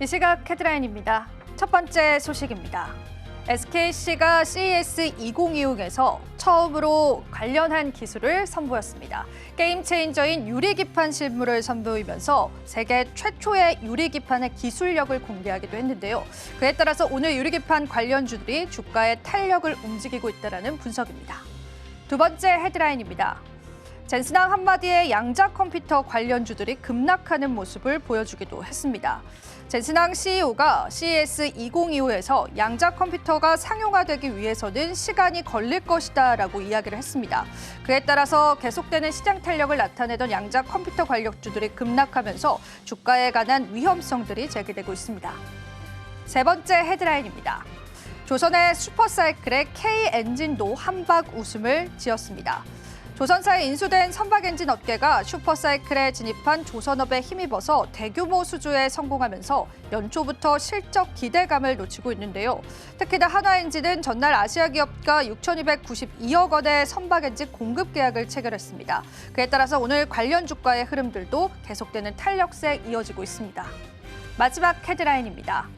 이 시각 헤드라인입니다. 첫 번째 소식입니다. SKC가 CES 2025에서 처음으로 관련한 기술을 선보였습니다. 게임 체인저인 유리기판 실물을 선보이면서 세계 최초의 유리기판의 기술력을 공개하기도 했는데요. 그에 따라서 오늘 유리기판 관련주들이 주가의 탄력을 움직이고 있다는 분석입니다. 두 번째 헤드라인입니다. 젠슨항 한마디의 양자 컴퓨터 관련주들이 급락하는 모습을 보여주기도 했습니다. 젠슨항 CEO가 CES 2025에서 양자 컴퓨터가 상용화되기 위해서는 시간이 걸릴 것이다라고 이야기를 했습니다. 그에 따라서 계속되는 시장 탄력을 나타내던 양자 컴퓨터 관련주들이 급락하면서 주가에 관한 위험성들이 제기되고 있습니다. 세 번째 헤드라인입니다. 조선의 슈퍼사이클의 K엔진도 한박 웃음을 지었습니다. 조선사에 인수된 선박엔진 업계가 슈퍼사이클에 진입한 조선업에 힘입어서 대규모 수주에 성공하면서 연초부터 실적 기대감을 놓치고 있는데요. 특히나 한화엔진은 전날 아시아 기업과 6,292억 원의 선박엔진 공급 계약을 체결했습니다. 그에 따라서 오늘 관련 주가의 흐름들도 계속되는 탄력세 이어지고 있습니다. 마지막 헤드라인입니다.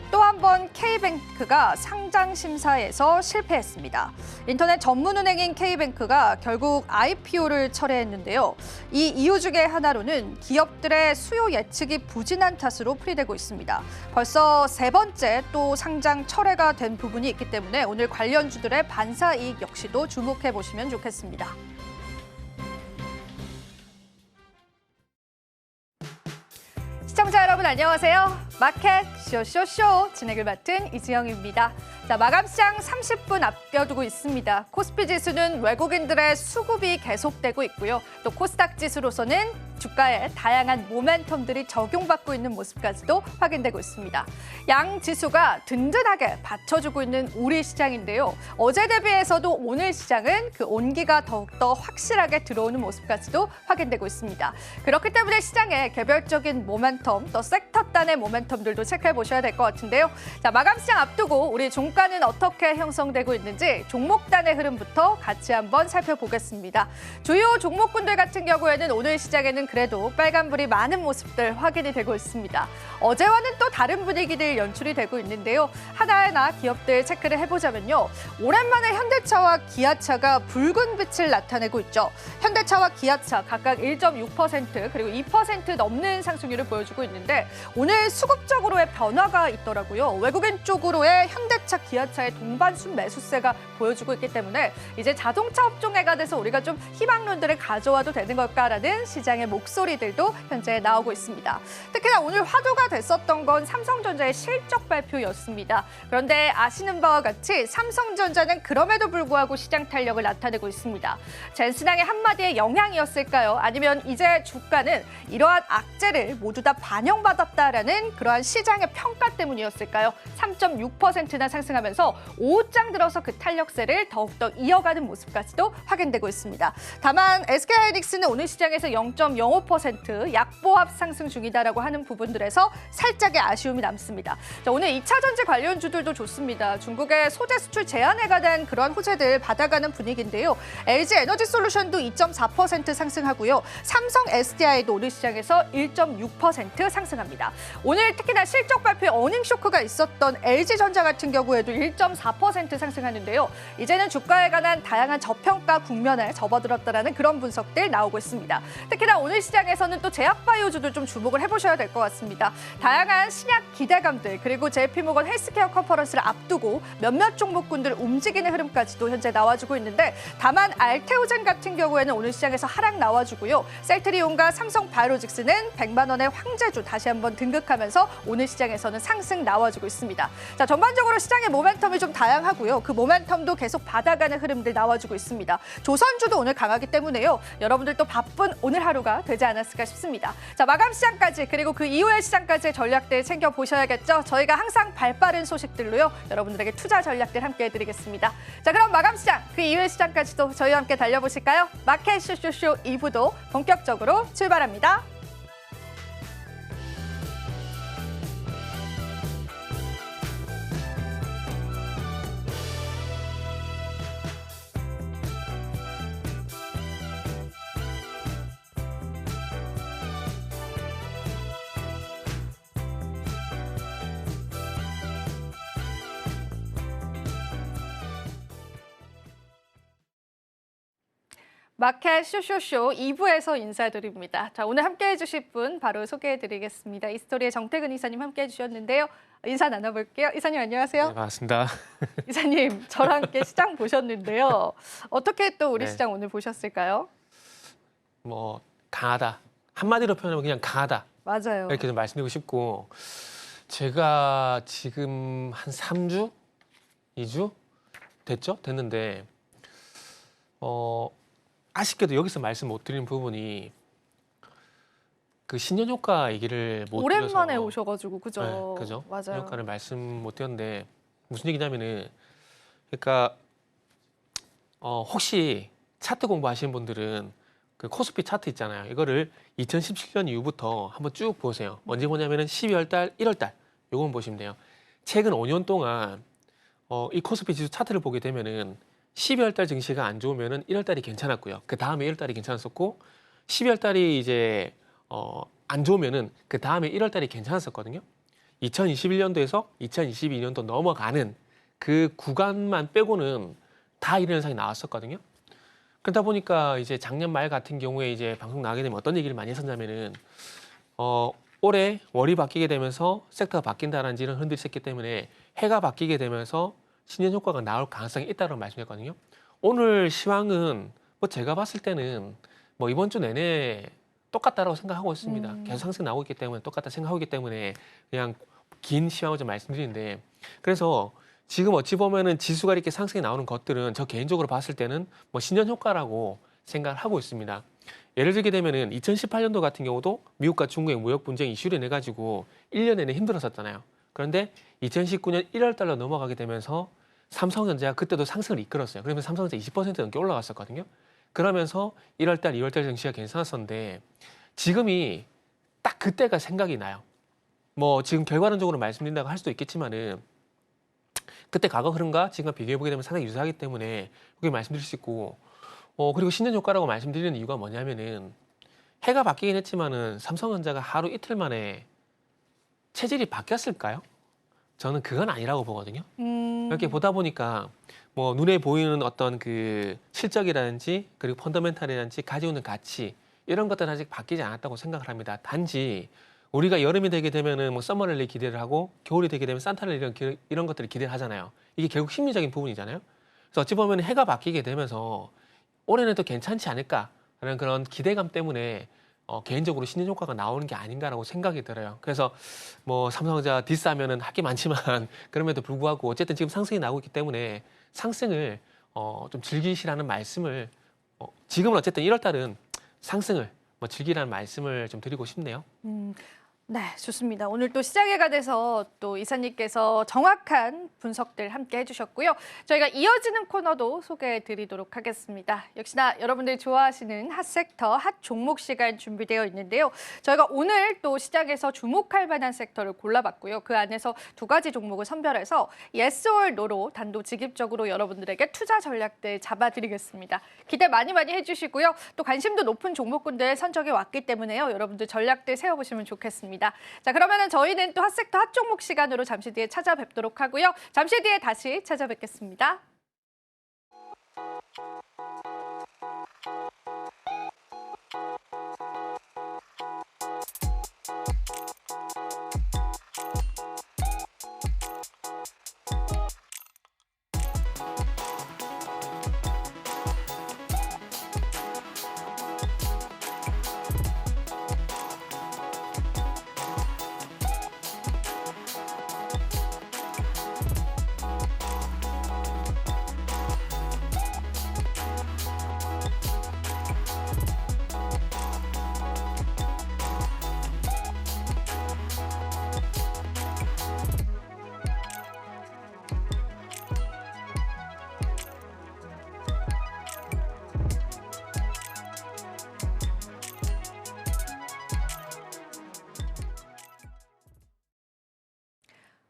또 한 번 K뱅크가 상장 심사에서 실패했습니다. 인터넷 전문은행인 K뱅크가 결국 IPO를 철회했는데요. 이 이유 중에 하나로는 기업들의 수요 예측이 부진한 탓으로 풀이되고 있습니다. 벌써 세 번째 또 상장 철회가 된 부분이 있기 때문에 오늘 관련주들의 반사이익 역시도 주목해 보시면 좋겠습니다. 시청자 여러분 안녕하세요. 마켓 쇼쇼쇼 진행을 맡은 이지영입니다. 자, 마감시장 30분 앞겨두고 있습니다. 코스피 지수는 외국인들의 수급이 계속되고 있고요. 또 코스닥 지수로서는 주가에 다양한 모멘텀들이 적용받고 있는 모습까지도 확인되고 있습니다. 양 지수가 든든하게 받쳐주고 있는 우리 시장인데요. 어제 대비해서도 오늘 시장은 그 온기가 더욱더 확실하게 들어오는 모습까지도 확인되고 있습니다. 그렇기 때문에 시장의 개별적인 모멘텀, 또 섹터 단의 모멘텀들도 체크해 보셔야 될 것 같은데요. 자, 마감 시장 앞두고 우리 종가는 어떻게 형성되고 있는지 종목 단의 흐름부터 같이 한번 살펴보겠습니다. 주요 종목군들 같은 경우에는 오늘 시장에는 그래도 빨간불이 많은 모습들 확인이 되고 있습니다. 어제와는 또 다른 분위기들 연출이 되고 있는데요. 하나하나 기업들 체크를 해보자면요. 오랜만에 현대차와 기아차가 붉은 빛을 나타내고 있죠. 현대차와 기아차 각각 1.6% 그리고 2% 넘는 상승률을 보여주고 있는데 오늘 수급적으로의 변화가 있더라고요. 외국인 쪽으로의 현대차, 기아차의 동반순 매수세가 보여주고 있기 때문에 이제 자동차 업종에 관해서 우리가 좀 희망론들을 가져와도 되는 걸까라는 시장의 목소리들도 현재 나오고 있습니다. 특히나 오늘 화두가 됐었던 건 삼성전자의 실적 발표였습니다. 그런데 아시는 바와 같이 삼성전자는 그럼에도 불구하고 시장 탄력을 나타내고 있습니다. 젠슨항의 한마디의 영향이었을까요? 아니면 이제 주가는 이러한 악재를 모두 다 반영받았다라는 그러한 시장의 평가 때문이었을까요? 3.6%나 상승하면서 5장 들어서 그 탄력세를 더욱더 이어가는 모습까지도 확인되고 있습니다. 다만 SK하이닉스는 오늘 시장에서 0.05% 약보합 상승 중이다라고 하는 부분들에서 살짝의 아쉬움이 남습니다. 자, 오늘 2차 전지 관련주들도 좋습니다. 중국의 소재 수출 제한에 관한 그러한 호재들 받아가는 분위기인데요. LG 에너지솔루션도 2.4% 상승하고요. 삼성 SDI도 오늘 시장에서 1.6% 상승합니다. 오늘 특히나 실적 발표에 어닝 쇼크가 있었던 LG전자 같은 경우에도 1.4% 상승하는데요. 이제는 주가에 관한 다양한 저평가 국면에 접어들었다라는 그런 분석들 나오고 있습니다. 특히나 오늘 시장에서는 또 제약바이오주들 좀 주목을 해보셔야 될 것 같습니다. 다양한 신약 기대감들 그리고 JP모건 헬스케어 컨퍼런스를 앞두고 몇몇 종목군들 움직이는 흐름까지도 현재 나와주고 있는데 다만 알테오젠 같은 경우에는 오늘 시장에서 하락 나와주고요. 셀트리온과 삼성바이오로직스는 100만 원의 황제주 다시 한번 등극하면서 오늘 시장에서는 상승 나와주고 있습니다. 자, 전반적으로 시장의 모멘텀이 좀 다양하고요. 그 모멘텀도 계속 받아가는 흐름들 나와주고 있습니다. 조선주도 오늘 강하기 때문에요. 여러분들도 바쁜 오늘 하루가 되지 않았을까 싶습니다. 자, 마감 시장까지 그리고 그 이후의 시장까지의 전략들 챙겨보셔야겠죠. 저희가 항상 발빠른 소식들로요. 여러분들에게 투자 전략들 함께 해드리겠습니다. 자, 그럼 마감 시장 그 이후의 시장까지도 저희와 함께 달려보실까요? 마켓 쇼쇼쇼 2부도 본격적으로 출발합니다. 마켓 쇼쇼쇼 2부에서 인사드립니다. 자, 오늘 함께해 주실 분 바로 소개해 드리겠습니다. 이스토리의 정태근 이사님 함께해 주셨는데요. 인사 나눠볼게요. 이사님 안녕하세요. 네, 반갑습니다. 이사님, 저랑 함께 시장 보셨는데요. 어떻게 또 우리 네. 시장 오늘 보셨을까요? 뭐 강하다. 한마디로 표현하면 그냥 강하다. 맞아요. 이렇게 좀 말씀드리고 싶고 제가 지금 한 3주? 2주? 됐는데 아쉽게도 여기서 말씀 못 드리는 부분이 그 신년 효과 얘기를 못 오랜만에 드려서 오셔가지고 그죠? 네, 그죠? 맞아요. 신년 효과를 말씀 못 드렸는데 무슨 얘기냐면은 그러니까 혹시 차트 공부하시는 분들은 그 코스피 차트 있잖아요. 이거를 2017년 이후부터 한번 쭉 보세요. 언제 보냐면은 12월 달, 1월 달 요건 보시면 돼요. 최근 5년 동안 이 코스피 지수 차트를 보게 되면은 12월 달 증시가 안 좋으면은 1월 달이 괜찮았고요. 그 다음에 1월 달이 괜찮았었고 12월 달이 이제 안 좋으면은 그 다음에 1월 달이 괜찮았었거든요. 2021년도에서 2022년도 넘어가는 그 구간만 빼고는 다 이런 현상이 나왔었거든요. 그러다 보니까 이제 작년 말 같은 경우에 이제 방송 나가게 되면 어떤 얘기를 많이 했었냐면은 올해 월이 바뀌게 되면서 섹터가 바뀐다는 이런 흔들이 있었기 때문에 해가 바뀌게 되면서 신년 효과가 나올 가능성이 있다고 말씀드렸거든요. 오늘 시황은 뭐 제가 봤을 때는 뭐 이번 주 내내 똑같다라고 생각하고 있습니다. 계속 상승 나오고 있기 때문에 똑같다 생각하고 있기 때문에 그냥 긴 시황을 좀 말씀드리는데 그래서 지금 어찌 보면은 지수가 이렇게 상승이 나오는 것들은 저 개인적으로 봤을 때는 뭐 신년 효과라고 생각을 하고 있습니다. 예를 들게 되면은 2018년도 같은 경우도 미국과 중국의 무역 분쟁 이슈를 내 가지고 1년 내내 힘들었었잖아요. 그런데 2019년 1월 달로 넘어가게 되면서 삼성전자가 그때도 상승을 이끌었어요. 그러면서 삼성전자 20% 넘게 올라갔었거든요. 그러면서 1월 달, 2월 달 증시가 괜찮았었는데 지금이 딱 그때가 생각이 나요. 뭐 지금 결과론적으로 말씀드린다고 할 수도 있겠지만은 그때 과거 흐름과 지금과 비교해보게 되면 상당히 유사하기 때문에 그렇게 말씀드릴 수 있고 그리고 신년 효과라고 말씀드리는 이유가 뭐냐면은 해가 바뀌긴 했지만은 삼성전자가 하루 이틀 만에 체질이 바뀌었을까요? 저는 그건 아니라고 보거든요. 이렇게 보다 보니까 뭐 눈에 보이는 어떤 그 실적이라든지 그리고 펀더멘탈이라든지 가지고 있는 가치 이런 것들은 아직 바뀌지 않았다고 생각을 합니다. 단지 우리가 여름이 되게 되면은 뭐 서머랠리 기대를 하고 겨울이 되게 되면 산타랠리 이런 것들을 기대를 하잖아요. 이게 결국 심리적인 부분이잖아요. 그래서 어찌 보면 해가 바뀌게 되면서 올해는 또 괜찮지 않을까라는 그런 기대감 때문에 개인적으로 신년 효과가 나오는 게 아닌가라고 생각이 들어요. 그래서 뭐 삼성전자 디스하면은 할 게 많지만 그럼에도 불구하고 어쨌든 지금 상승이 나오고 있기 때문에 상승을 좀 즐기시라는 말씀을 지금은 어쨌든 1월 달은 상승을 뭐 즐기라는 말씀을 좀 드리고 싶네요. 네, 좋습니다. 오늘 또 시장에 관해서 또 이사님께서 정확한 분석들 함께 해주셨고요. 저희가 이어지는 코너도 소개해 드리도록 하겠습니다. 역시나 여러분들이 좋아하시는 핫섹터, 핫 종목 시간 준비되어 있는데요. 저희가 오늘 또 시장에서 주목할 만한 섹터를 골라봤고요. 그 안에서 두 가지 종목을 선별해서 yes or no로 단도직입적으로 여러분들에게 투자 전략들 잡아드리겠습니다. 기대 많이 해주시고요. 또 관심도 높은 종목군들 선정해 왔기 때문에요. 여러분들 전략들 세워보시면 좋겠습니다. 자, 그러면은 저희는 또 핫섹터 핫종목 시간으로 잠시 뒤에 찾아뵙도록 하고요. 잠시 뒤에 다시 찾아뵙겠습니다.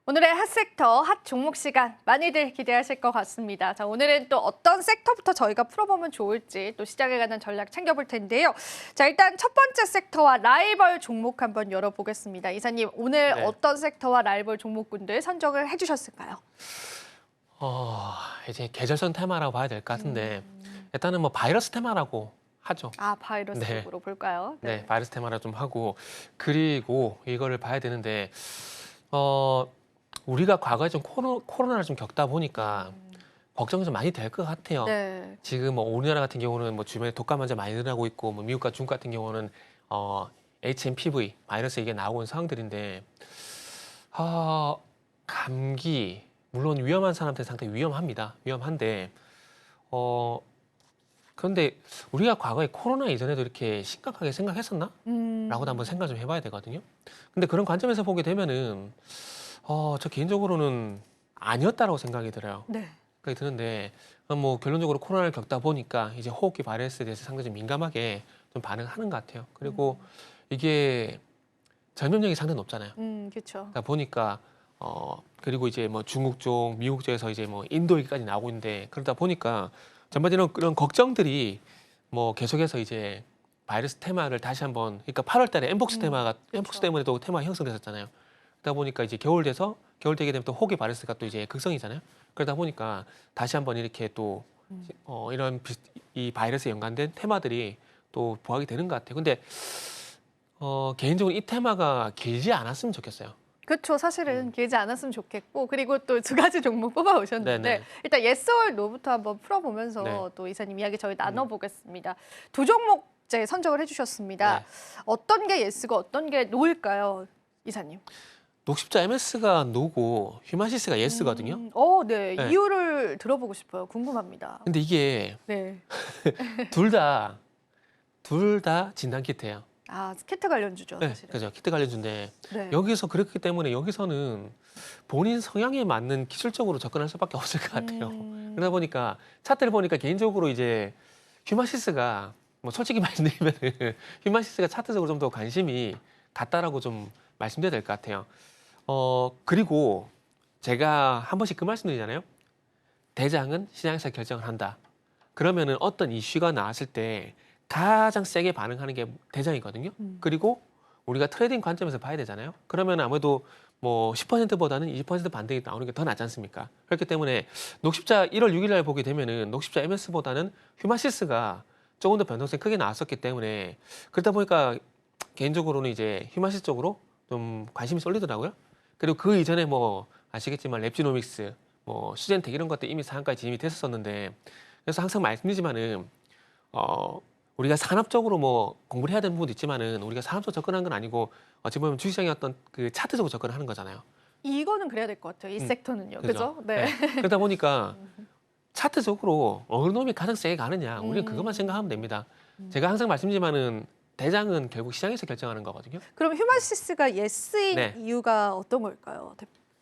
오늘의 핫섹터, 핫 종목 시간 많이들 기대하실 것 같습니다. 자, 오늘은 또 어떤 섹터부터 저희가 풀어보면 좋을지 또 시장에 관한 전략 챙겨볼 텐데요. 자, 일단 첫 번째 섹터와 라이벌 종목 한번 열어보겠습니다. 이사님, 오늘 네. 어떤 섹터와 라이벌 종목군들 선정을 해주셨을까요? 이제 계절성 테마라고 봐야 될 것 같은데 일단은 뭐 바이러스 테마라고 하죠. 아, 바이러스 네. 쪽으로 볼까요? 네, 바이러스 테마를 좀 하고 그리고 이거를 봐야 되는데 우리가 과거에 좀 코로나를 좀 겪다 보니까 걱정이 좀 많이 될 것 같아요. 네. 지금 뭐 우리나라 같은 경우는 뭐 주변에 독감 환자 많이 늘어나고 있고 뭐 미국과 중국 같은 경우는 HMPV 바이러스 이게 나오고 있는 상황들인데 감기 물론 위험한 사람한테 상당히 위험합니다. 위험한데 그런데 우리가 과거에 코로나 이전에도 이렇게 심각하게 생각했었나? 라고도 한번 생각 좀 해봐야 되거든요. 근데 그런 관점에서 보게 되면은 저 개인적으로는 아니었다라고 생각이 들어요. 네. 생각이 드는데 뭐 결론적으로 코로나를 겪다 보니까 이제 호흡기 바이러스에 대해서 상당히 좀 민감하게 좀 반응하는 것 같아요. 그리고 이게 전염력이 상당히 높잖아요. 그렇죠. 그러다 보니까 그리고 이제 뭐 중국 쪽, 미국 쪽에서 이제 뭐 인도 얘기까지 나오고 있는데 그러다 보니까 전반적으로 그런 걱정들이 뭐 계속해서 이제 바이러스 테마를 다시 한번 그러니까 8월 달에 엠폭스 테마가 엠폭스 때문에도 테마 형성됐었잖아요. 그러다 보니까 이제 겨울 되게 되면 또 호기 바이러스가 또 이제 극성이잖아요. 그러다 보니까 다시 한번 이렇게 또 이런 이 바이러스에 연관된 테마들이 또 부각이 되는 것 같아요. 근데 개인적으로 이 테마가 길지 않았으면 좋겠어요. 그렇죠. 사실은 길지 않았으면 좋겠고 그리고 또 두 가지 종목 뽑아 오셨는데 네네. 일단 yes or no부터 한번 풀어보면서 네. 또 이사님 이야기 저희 나눠보겠습니다. 두 종목제 선정을 해주셨습니다. 네. 어떤 게 yes고 어떤 게 no일까요, 이사님? 녹십자 MS가 노고 휴마시스가 예스거든요. 네. 네. 이유를 들어보고 싶어요. 궁금합니다. 근데 이게 네. 둘 다 진단 키트예요. 아, 키트 관련주죠, 네, 사실은. 그죠. 키트 관련주인데 네. 여기서 그렇기 때문에 여기서는 본인 성향에 맞는 기술적으로 접근할 수밖에 없을 것 같아요. 그러다 보니까 차트를 보니까 개인적으로 이제 휴마시스가 뭐 솔직히 말씀드리면 휴마시스가 차트적으로 좀 더 관심이 같다라고 좀 말씀드려야 될 것 같아요. 그리고 제가 한 번씩 그 말씀드리잖아요. 대장은 시장에서 결정을 한다. 그러면은 어떤 이슈가 나왔을 때 가장 세게 반응하는 게 대장이거든요. 그리고 우리가 트레이딩 관점에서 봐야 되잖아요. 그러면 아무래도 뭐 10%보다는 20% 반등이 나오는 게 더 낫지 않습니까? 그렇기 때문에 녹십자 1월 6일 날 보게 되면은 녹십자 MS보다는 휴마시스가 조금 더 변동성이 크게 나왔었기 때문에 그러다 보니까 개인적으로는 이제 휴마시스 쪽으로 좀 관심이 쏠리더라고요. 그리고 그 이전에 뭐 아시겠지만 랩지노믹스, 뭐 수젠텍 이런 것들 이미 상한가에 진입이 됐었었는데 그래서 항상 말씀드리지만은 우리가 산업적으로 뭐 공부를 해야 되는 부분도 있지만은 우리가 산업적으로 접근하는 건 아니고 어찌 보면 주식시장의 어떤 그 차트적으로 접근하는 거잖아요. 이거는 그래야 될 것 같아요. 이 섹터는요. 그죠? 그죠? 네. 그러다 보니까 차트적으로 어느 놈이 가장 세게 가느냐 우리는 그것만 생각하면 됩니다. 제가 항상 말씀드리지만은 대장은 결국 시장에서 결정하는 거거든요. 그럼 휴마시스가 yes인 네. 이유가 어떤 걸까요?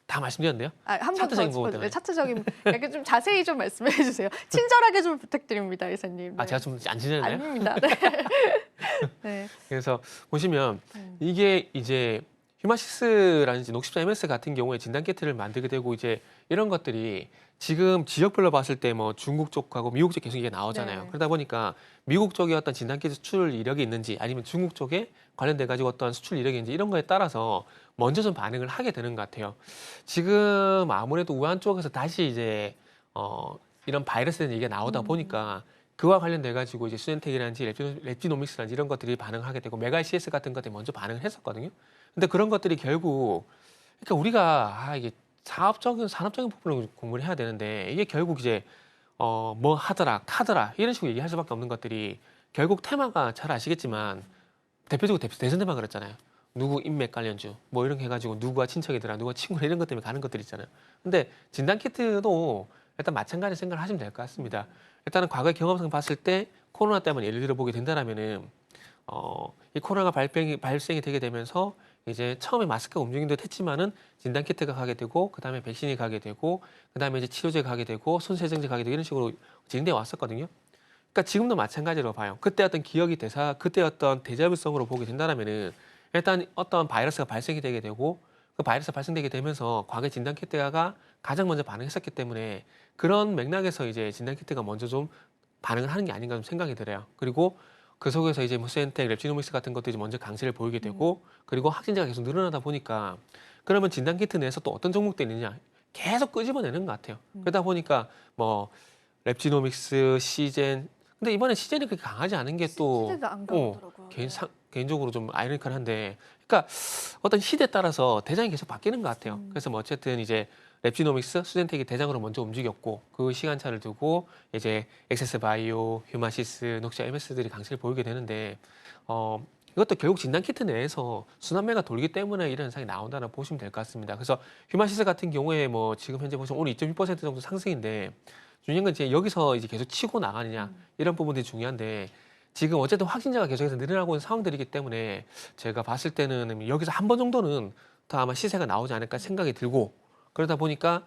다 말씀드렸는데요. 한번 차트적인 더 부분 짚어주세요. 때문에. 차트적인 약간 좀 자세히 좀 말씀해 주세요. 친절하게 좀 부탁드립니다, 이사님. 아 제가 좀 안 지냈나요? 아닙니다. 네. 네. 그래서 보시면 이게 이제 휴마시스라든지 녹십자 MS 같은 경우에 진단 키트를 만들게 되고 이제 이런 것들이 지금 지역별로 봤을 때 뭐 중국 쪽하고 미국 쪽 계속 이게 나오잖아요. 네. 그러다 보니까 미국 쪽에 어떤 진단 키트 수출 이력이 있는지 아니면 중국 쪽에 관련돼 가지고 어떤 수출 이력이 있는지 이런 거에 따라서 먼저 좀 반응을 하게 되는 것 같아요. 지금 아무래도 우한 쪽에서 다시 이제 이런 바이러스에 대한 얘기가 나오다 보니까 그와 관련돼 가지고 이제 수젠텍이라든지 랩지노믹스라든지 이런 것들이 반응하게 되고 메가 CS 같은 것들이 먼저 반응을 했었거든요. 근데 그런 것들이 결국 그러니까 우리가 이게 산업적인 부분을 공부를 해야 되는데 이게 결국 이제 뭐 하더라 카더라 이런 식으로 얘기할 수밖에 없는 것들이 결국 테마가 잘 아시겠지만 대표적으로 대선 테마 그랬잖아요. 누구 인맥 관련주 뭐 이런 게 해가지고 누구와 친척이더라 누가 친구라 이런 것 때문에 가는 것들 있잖아요. 근데 진단 키트도 일단 마찬가지 생각을 하시면 될 것 같습니다. 일단은 과거의 경험상 봤을 때 코로나 때문에 예를 들어 보게 된다라면은 이 코로나가 발생이 되게 되면서 이제 처음에 마스크가 움직임도 했지만은 진단 키트가 가게 되고 그다음에 백신이 가게 되고 그다음에 이제 치료제가 가게 되고 손세정제 가게 되고 이런 식으로 진행돼 왔었거든요. 그러니까 지금도 마찬가지로 봐요. 그때 어떤 그때 어떤 데자뷰성으로 보게 된다라면은 일단 어떤 바이러스가 발생이 되게 되고 그 바이러스가 발생되게 되면서 과거 진단 키트가 가장 먼저 반응했었기 때문에 그런 맥락에서 이제 진단 키트가 먼저 좀 반응을 하는 게 아닌가 좀 생각이 들어요. 그리고 그 속에서 이제 뭐 수엔텍, 랩지노믹스 같은 것들이 먼저 강세를 보이게 되고 그리고 확진자가 계속 늘어나다 보니까 그러면 진단 키트 내에서 또 어떤 종목들이 있느냐 계속 끄집어내는 것 같아요. 그러다 보니까 뭐 랩지노믹스, 시젠, 근데 이번에 시즌이 그렇게 강하지 않은 게 또 시즌도 안 가더라고요. 개인적으로 좀 아이러니컬한데, 그러니까 어떤 시대에 따라서 대장이 계속 바뀌는 것 같아요. 그래서 뭐 어쨌든 이제 랩지노믹스, 수젠텍이 대장으로 먼저 움직였고 그 시간차를 두고 이제 엑세스바이오, 휴마시스, 녹시아 MS들이 강세를 보이게 되는데 이것도 결국 진단 키트 내에서 순환매가 돌기 때문에 이런 현상이 나온다고 보시면 될 것 같습니다. 그래서 휴마시스 같은 경우에 뭐 지금 현재 보시면 오늘 2.6% 정도 상승인데 중요한 건 이제 여기서 이제 계속 치고 나가느냐 이런 부분들이 중요한데 지금 어쨌든 확진자가 계속해서 늘어나고 있는 상황들이기 때문에 제가 봤을 때는 여기서 한 번 정도는 더 아마 시세가 나오지 않을까 생각이 들고 그러다 보니까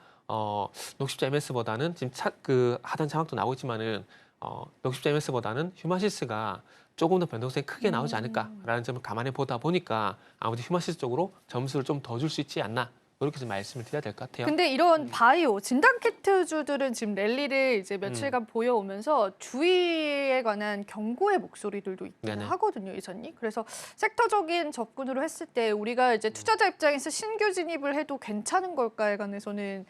녹십자 MS보다는 지금 그 하단 장악도 나오고 있지만은 녹십자 MS보다는 휴마시스가 조금 더 변동성이 크게 나오지 않을까라는 점을 감안해 보다 보니까 아무래도 휴마시스 쪽으로 점수를 좀 더 줄 수 있지 않나 이렇게 좀 말씀을 드려야 될 것 같아요. 근데 이런 바이오 진단키트주들은 지금 랠리를 이제 며칠간 보여오면서 주의에 관한 경고의 목소리들도 있기는 네네. 하거든요, 이사님. 그래서 섹터적인 접근으로 했을 때 우리가 이제 투자자 입장에서 신규 진입을 해도 괜찮은 걸까에 관해서는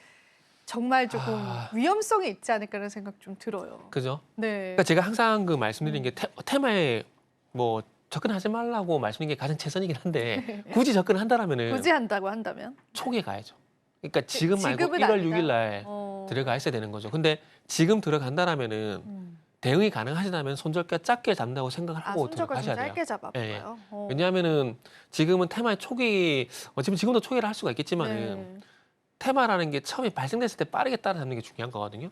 정말 조금 위험성이 있지 않을까라는 생각 좀 들어요. 그죠? 네. 그러니까 제가 항상 그 말씀드린 게 테마에 뭐 접근하지 말라고 말씀드린 게 가장 최선이긴 한데 굳이 접근을 한다라면은 굳이 한다고 한다면 초기에 가야죠. 그러니까 지금 말고 지금은 1월 아니다. 6일 날 들어가 있어야 되는 거죠. 근데 지금 들어간다라면은 대응이 가능하시다면 손절가 작게 잡는다고 생각을 하고 손절가 좀 들어가셔야 돼요. 짧게 잡아볼까요? 왜냐하면은 지금은 테마의 초기, 어차피 지금도 초기를 할 수가 있겠지만은 테마라는 게 처음에 발생됐을 때 빠르게 따라잡는 게 중요한 거거든요.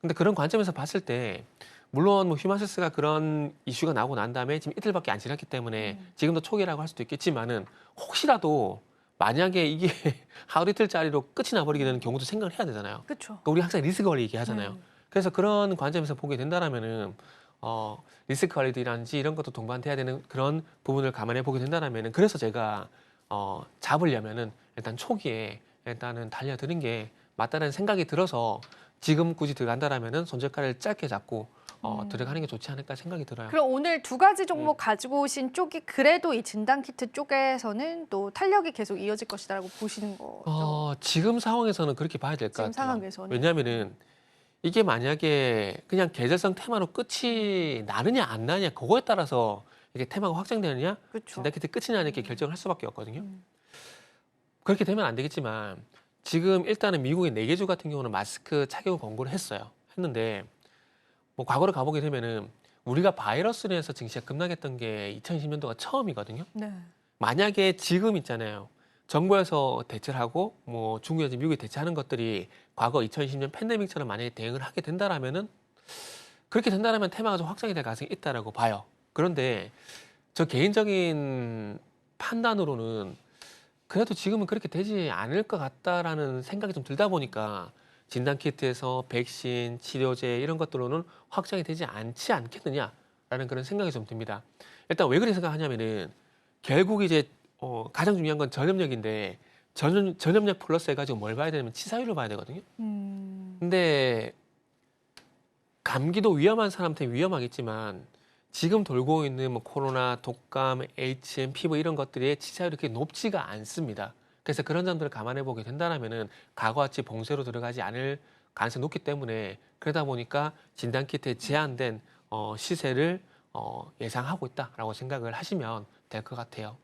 근데 그런 관점에서 봤을 때 물론 뭐 휴마시스가 그런 이슈가 나오고 난 다음에 지금 이틀밖에 안 지났기 때문에 지금도 초기라고 할 수도 있겠지만은 혹시라도 만약에 이게 하루 이틀짜리로 끝이 나버리게 되는 경우도 생각을 해야 되잖아요. 그렇죠. 그러니까 우리 항상 리스크 관리 얘기하잖아요. 그래서 그런 관점에서 보게 된다라면은 리스크 관리라든지 이런 것도 동반돼야 되는 그런 부분을 감안해 보게 된다라면은 그래서 제가 잡으려면은 일단 초기에 일단은 달려드는 게 맞다는 생각이 들어서 지금 굳이 들어간다라면은 손절가를 짧게 잡고 들어가는 게 좋지 않을까 생각이 들어요. 그럼 오늘 두 가지 종목 가지고 오신 쪽이 그래도 이 진단키트 쪽에서는 또 탄력이 계속 이어질 것이다라고 보시는 거죠? 지금 상황에서는 그렇게 봐야 될 것 지금 같아요. 상황에서는. 왜냐하면은 이게 만약에 그냥 계절성 테마로 끝이 나느냐 안 나느냐 그거에 따라서 이게 테마가 확장되느냐 그렇죠. 진단키트 끝이 나느냐 이렇게 결정을 할 수밖에 없거든요. 그렇게 되면 안 되겠지만 지금 일단은 미국의 4개 주 같은 경우는 마스크 착용 권고를 했는데 뭐 과거로 가보게 되면은 우리가 바이러스로 해서 증시가 급락했던 게 2020년도가 처음이거든요. 네. 만약에 지금 있잖아요. 정부에서 대처를 하고 뭐 중국에서 미국이 대처하는 것들이 과거 2020년 팬데믹처럼 만약에 대응을 하게 된다라면은 그렇게 된다라면 테마가 좀 확장이 될 가능성이 있다라고 봐요. 그런데 저 개인적인 판단으로는 그래도 지금은 그렇게 되지 않을 것 같다라는 생각이 좀 들다 보니까 진단키트에서 백신, 치료제 이런 것들로는 확장이 되지 않지 않겠느냐라는 그런 생각이 좀 듭니다. 일단 왜 그렇게 생각하냐면은 결국 이제 가장 중요한 건 전염력인데 전염력 플러스 해가지고 뭘 봐야 되냐면 치사율을 봐야 되거든요. 근데 감기도 위험한 사람한테 위험하겠지만 지금 돌고 있는 뭐 코로나, 독감, HM, 피부 이런 것들의 치사율이 그렇게 높지가 않습니다. 그래서 그런 점들을 감안해 보게 된다면은 과거같이 봉쇄로 들어가지 않을 가능성이 높기 때문에 그러다 보니까 진단키트에 제한된 시세를 예상하고 있다라고 생각을 하시면 될 것 같아요.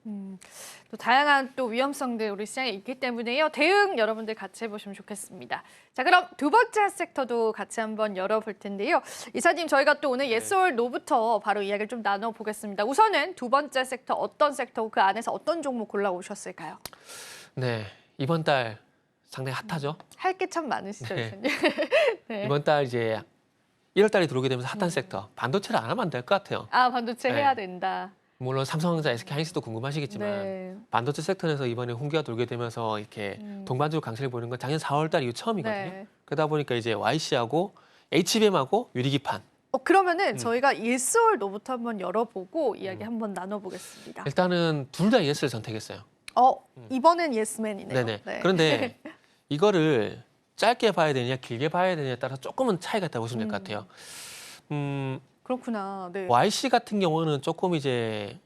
또 다양한 또 위험성들 우리 시장에 있기 때문에요. 대응 여러분들 같이 해보시면 좋겠습니다. 자, 그럼 두 번째 섹터도 같이 한번 열어볼 텐데요. 이사님, 저희가 또 오늘 yes or no부터 바로 이야기를 좀 나눠보겠습니다. 우선은 두 번째 섹터 어떤 섹터고 그 안에서 어떤 종목 골라오셨을까요? 네, 이번 달 상당히 핫하죠. 할 게 참 많으시죠, 네. 이사님? 네. 이번 달 이제 1월 달에 들어오게 되면서 핫한 섹터 반도체를 안 하면 안 될 것 같아요. 반도체 네. 해야 된다. 물론 삼성전자, SK하이닉스도 궁금하시겠지만 네. 반도체 섹터에서 이번에 훈계가 돌게 되면서 이렇게 동반적으로 강세를 보이는 건 작년 4월 달 이후 처음이거든요. 네. 그러다 보니까 이제 YC하고 HBM하고 유리기판. 그러면은 저희가 yes or no부터 한번 열어보고 이야기 한번 나눠보겠습니다. 일단은 둘 다 예스를 선택했어요. 이번엔 예스맨이네요. 네네. 네. 그런데 이거를 짧게 봐야 되느냐 길게 봐야 되느냐에 따라 조금은 차이가 있다고 보시면 될 것 같아요. 그렇구나. 네. YC 같은 경우는 조금 이제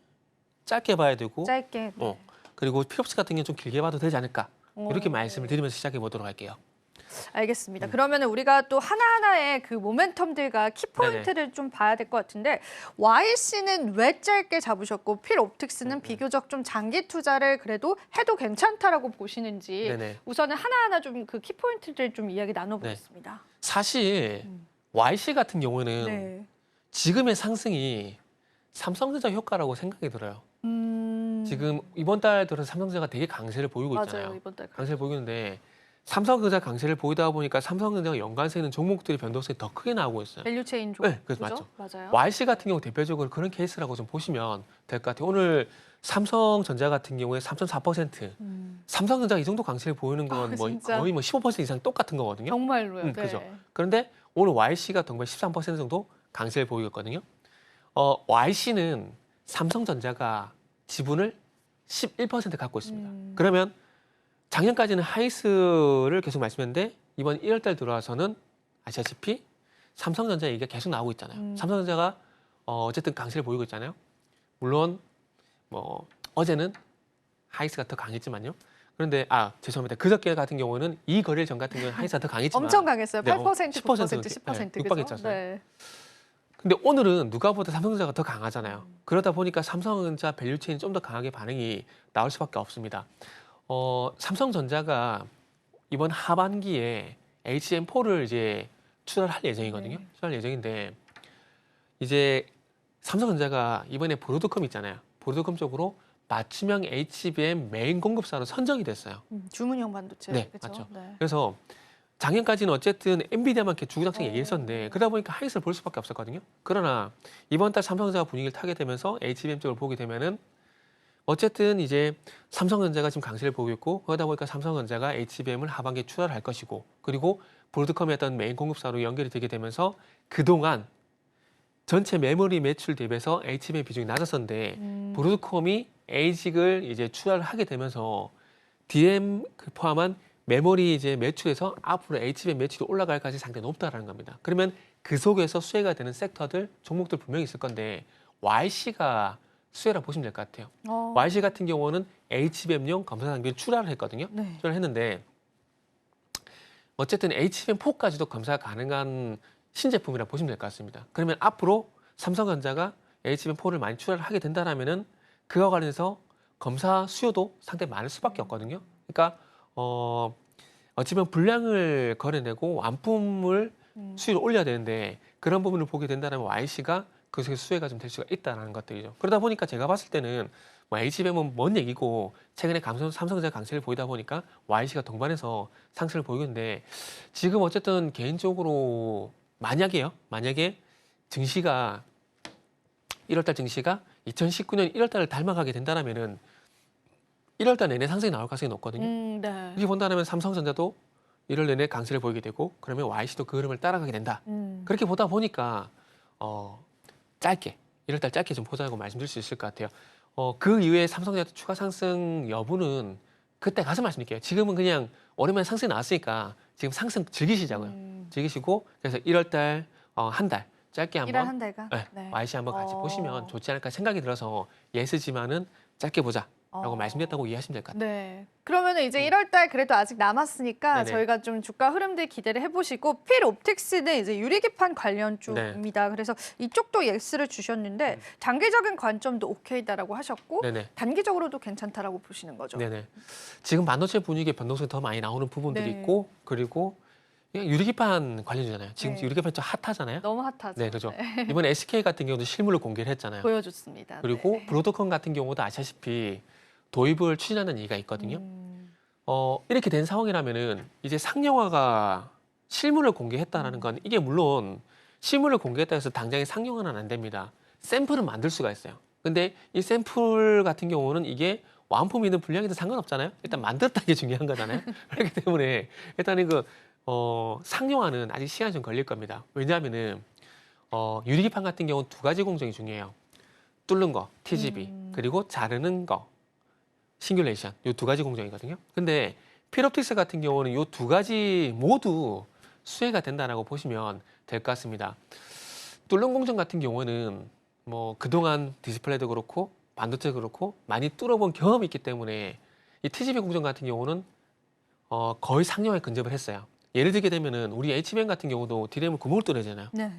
짧게 봐야 되고 짧게. 네. 그리고 필옵스 같은 경우는 좀 길게 봐도 되지 않을까 이렇게 오. 말씀을 드리면서 시작해 보도록 할게요. 알겠습니다. 그러면 우리가 또 하나하나의 그 모멘텀들과 키포인트를 좀 봐야 될 것 같은데 YC는 왜 짧게 잡으셨고 필옵틱스는 비교적 좀 장기 투자를 그래도 해도 괜찮다라고 보시는지 네네. 우선은 하나하나 좀 그 키포인트들 좀 이야기 나눠보겠습니다. 사실 YC 같은 경우는 네. 지금의 상승이 삼성전자 효과라고 생각이 들어요. 지금 이번 달 들어서 삼성전자가 되게 강세를 보이고 있잖아요. 맞아요. 이번 달 강세를 보이고 있는데 삼성전자 강세를 보이다 보니까 삼성전자가 연관세 있는 종목들의 변동성이 더 크게 나오고 있어요. 밸류체인 쪽. 네, 그래서 그죠? 맞죠. 맞아요. YC 같은 경우 대표적으로 그런 케이스라고 좀 보시면 될 것 같아요. 오늘 삼성전자 같은 경우에 3.4%, 삼성전자가 이 정도 강세를 보이는 건 뭐 진짜? 거의 뭐 15% 이상 똑같은 거거든요. 정말로요. 네. 그죠. 그런데 오늘 YC가 정말 13% 정도 강세를 보이고 있거든요. YC는 삼성전자가 지분을 11% 갖고 있습니다. 그러면 작년까지는 하이스를 계속 말씀했는데 이번 1월 달 들어와서는 아시다시피 삼성전자 얘기가 계속 나오고 있잖아요. 삼성전자가 어쨌든 강세를 보이고 있잖아요. 물론 뭐 어제는 하이스가 더 강했지만요. 그런데 죄송합니다. 그저께 같은 경우는 이 거래일 전 같은 경우는 하이스가 더 강했지만 엄청 강했어요. 네, 8%, 9%, 10% 네, 그죠? 육박했잖아요. 네. 근데 오늘은 누가 보다 삼성전자가 더 강하잖아요. 그러다 보니까 삼성전자 밸류체인이 좀 더 강하게 반응이 나올 수밖에 없습니다. 삼성전자가 이번 하반기에 HM4를 이제 출하를 할 예정이거든요. 네. 출하할 예정인데 이제 삼성전자가 이번에 브로드컴 있잖아요. 브로드컴 쪽으로 맞춤형 HBM 메인 공급사로 선정이 됐어요. 주문형 반도체. 네, 그죠? 맞죠. 네. 그래서 작년까지는 어쨌든 엔비디아만 이렇게 주구장창 얘기했었는데 그러다 보니까 하이스를 볼 수밖에 없었거든요. 그러나 이번 달 삼성전자가 분위기를 타게 되면서 HBM 쪽을 보게 되면은 어쨌든 이제 삼성전자가 지금 강세를 보이고 있고 그러다 보니까 삼성전자가 HBM을 하반기에 출하를 할 것이고 그리고 브로드컴의 어떤 메인 공급사로 연결이 되게 되면서 그동안 전체 메모리 매출 대비해서 HBM 비중이 낮았었는데 브로드컴이 에이직을 이제 출하를 하게 되면서 DM 포함한 메모리 이제 매출에서 앞으로 HBM 매출이 올라갈 가능성이 상당히 높다라는 겁니다. 그러면 그 속에서 수혜가 되는 섹터들, 종목들 분명히 있을 건데 YC가 수혜라 보시면 될 것 같아요. YC 같은 경우는 HBM용 검사 장비를 출하를 했거든요. 네. 출하를 했는데 어쨌든 HBM4까지도 검사가 가능한 신제품이라 보시면 될 것 같습니다. 그러면 앞으로 삼성전자가 HBM4를 많이 출하를 하게 된다면은 그와 관련해서 검사 수요도 상당히 많을 수밖에 없거든요. 그러니까 어찌보면 분량을 거래내고 완품을 수율을 올려야 되는데 그런 부분을 보게 된다면 YC가 그 속에 수혜가 좀 될 수가 있다는 것들이죠. 그러다 보니까 제가 봤을 때는 뭐 HBM은 먼 얘기고 최근에 삼성전자 강세를 보이다 보니까 YC가 동반해서 상승을 보이고 있는데 지금 어쨌든 개인적으로 만약에 증시가 1월달 증시가 2019년 1월달을 닮아가게 된다면은 1월달 내내 상승이 나올 가능성이 높거든요. 네. 이렇게 본다면 삼성전자도 1월 내내 강세를 보이게 되고 그러면 YC도 그 흐름을 따라가게 된다. 그렇게 보다 보니까 짧게 1월달 짧게 좀 보자고 말씀드릴 수 있을 것 같아요. 그 이후에 삼성전자 추가 상승 여부는 그때 가서 말씀드릴게요. 지금은 그냥 오랜만에 상승이 나왔으니까 지금 상승 즐기시자고요. 즐기시고 그래서 1월달 한 달 짧게 일한 한번 한 달간. 네, YC 한번 같이 보시면 좋지 않을까 생각이 들어서 예스지만은 짧게 보자라고 말씀드렸다고 이해하시면 될 것 같아요. 네. 그러면 이제 1월 달 그래도 아직 남았으니까 네네. 저희가 좀 주가 흐름들 기대를 해보시고 필옵틱스는 이제 유리기판 관련 네. 쪽입니다. 그래서 이쪽도 예스를 주셨는데 장기적인 관점도 오케이다라고 하셨고 네네. 단기적으로도 괜찮다라고 보시는 거죠. 네네. 지금 반도체 분위기에 변동성이 더 많이 나오는 부분들이 네. 있고 그리고 그냥 유리기판 관련이잖아요. 지금 네. 유리기판 좀 핫하잖아요. 너무 핫하죠. 네, 그죠. 이번에 SK 같은 경우도 실물을 공개를 했잖아요. 보여줬습니다. 그리고 네. 브로드컴 같은 경우도 아시다시피 도입을 추진하는 얘기가 있거든요. 이렇게 된 상황이라면은 이제 상용화가 실물을 공개했다라는 건 이게 물론 실물을 공개했다 해서 당장에 상용화는 안 됩니다. 샘플은 만들 수가 있어요. 근데 이 샘플 같은 경우는 이게 완품이든 불량이든 상관없잖아요. 일단 만들었다는 게 중요한 거잖아요. 그렇기 때문에 일단은 상용화는 아직 시간이 좀 걸릴 겁니다. 왜냐하면은 유리기판 같은 경우는 두 가지 공정이 중요해요. 뚫는 거, TGV, 그리고 자르는 거, 싱귤레이션. 이 두 가지 공정이거든요. 근데 필옵틱스 같은 경우는 이 두 가지 모두 수혜가 된다라고 보시면 될 것 같습니다. 뚫는 공정 같은 경우는 뭐 그동안 디스플레이도 그렇고 반도체도 그렇고 많이 뚫어본 경험이 있기 때문에 이 TGV 공정 같은 경우는 거의 상용화에 근접을 했어요. 예를 들게 되면은 우리 HBM 같은 경우도 DRAM 구멍을 뚫어야 되잖아요. 네.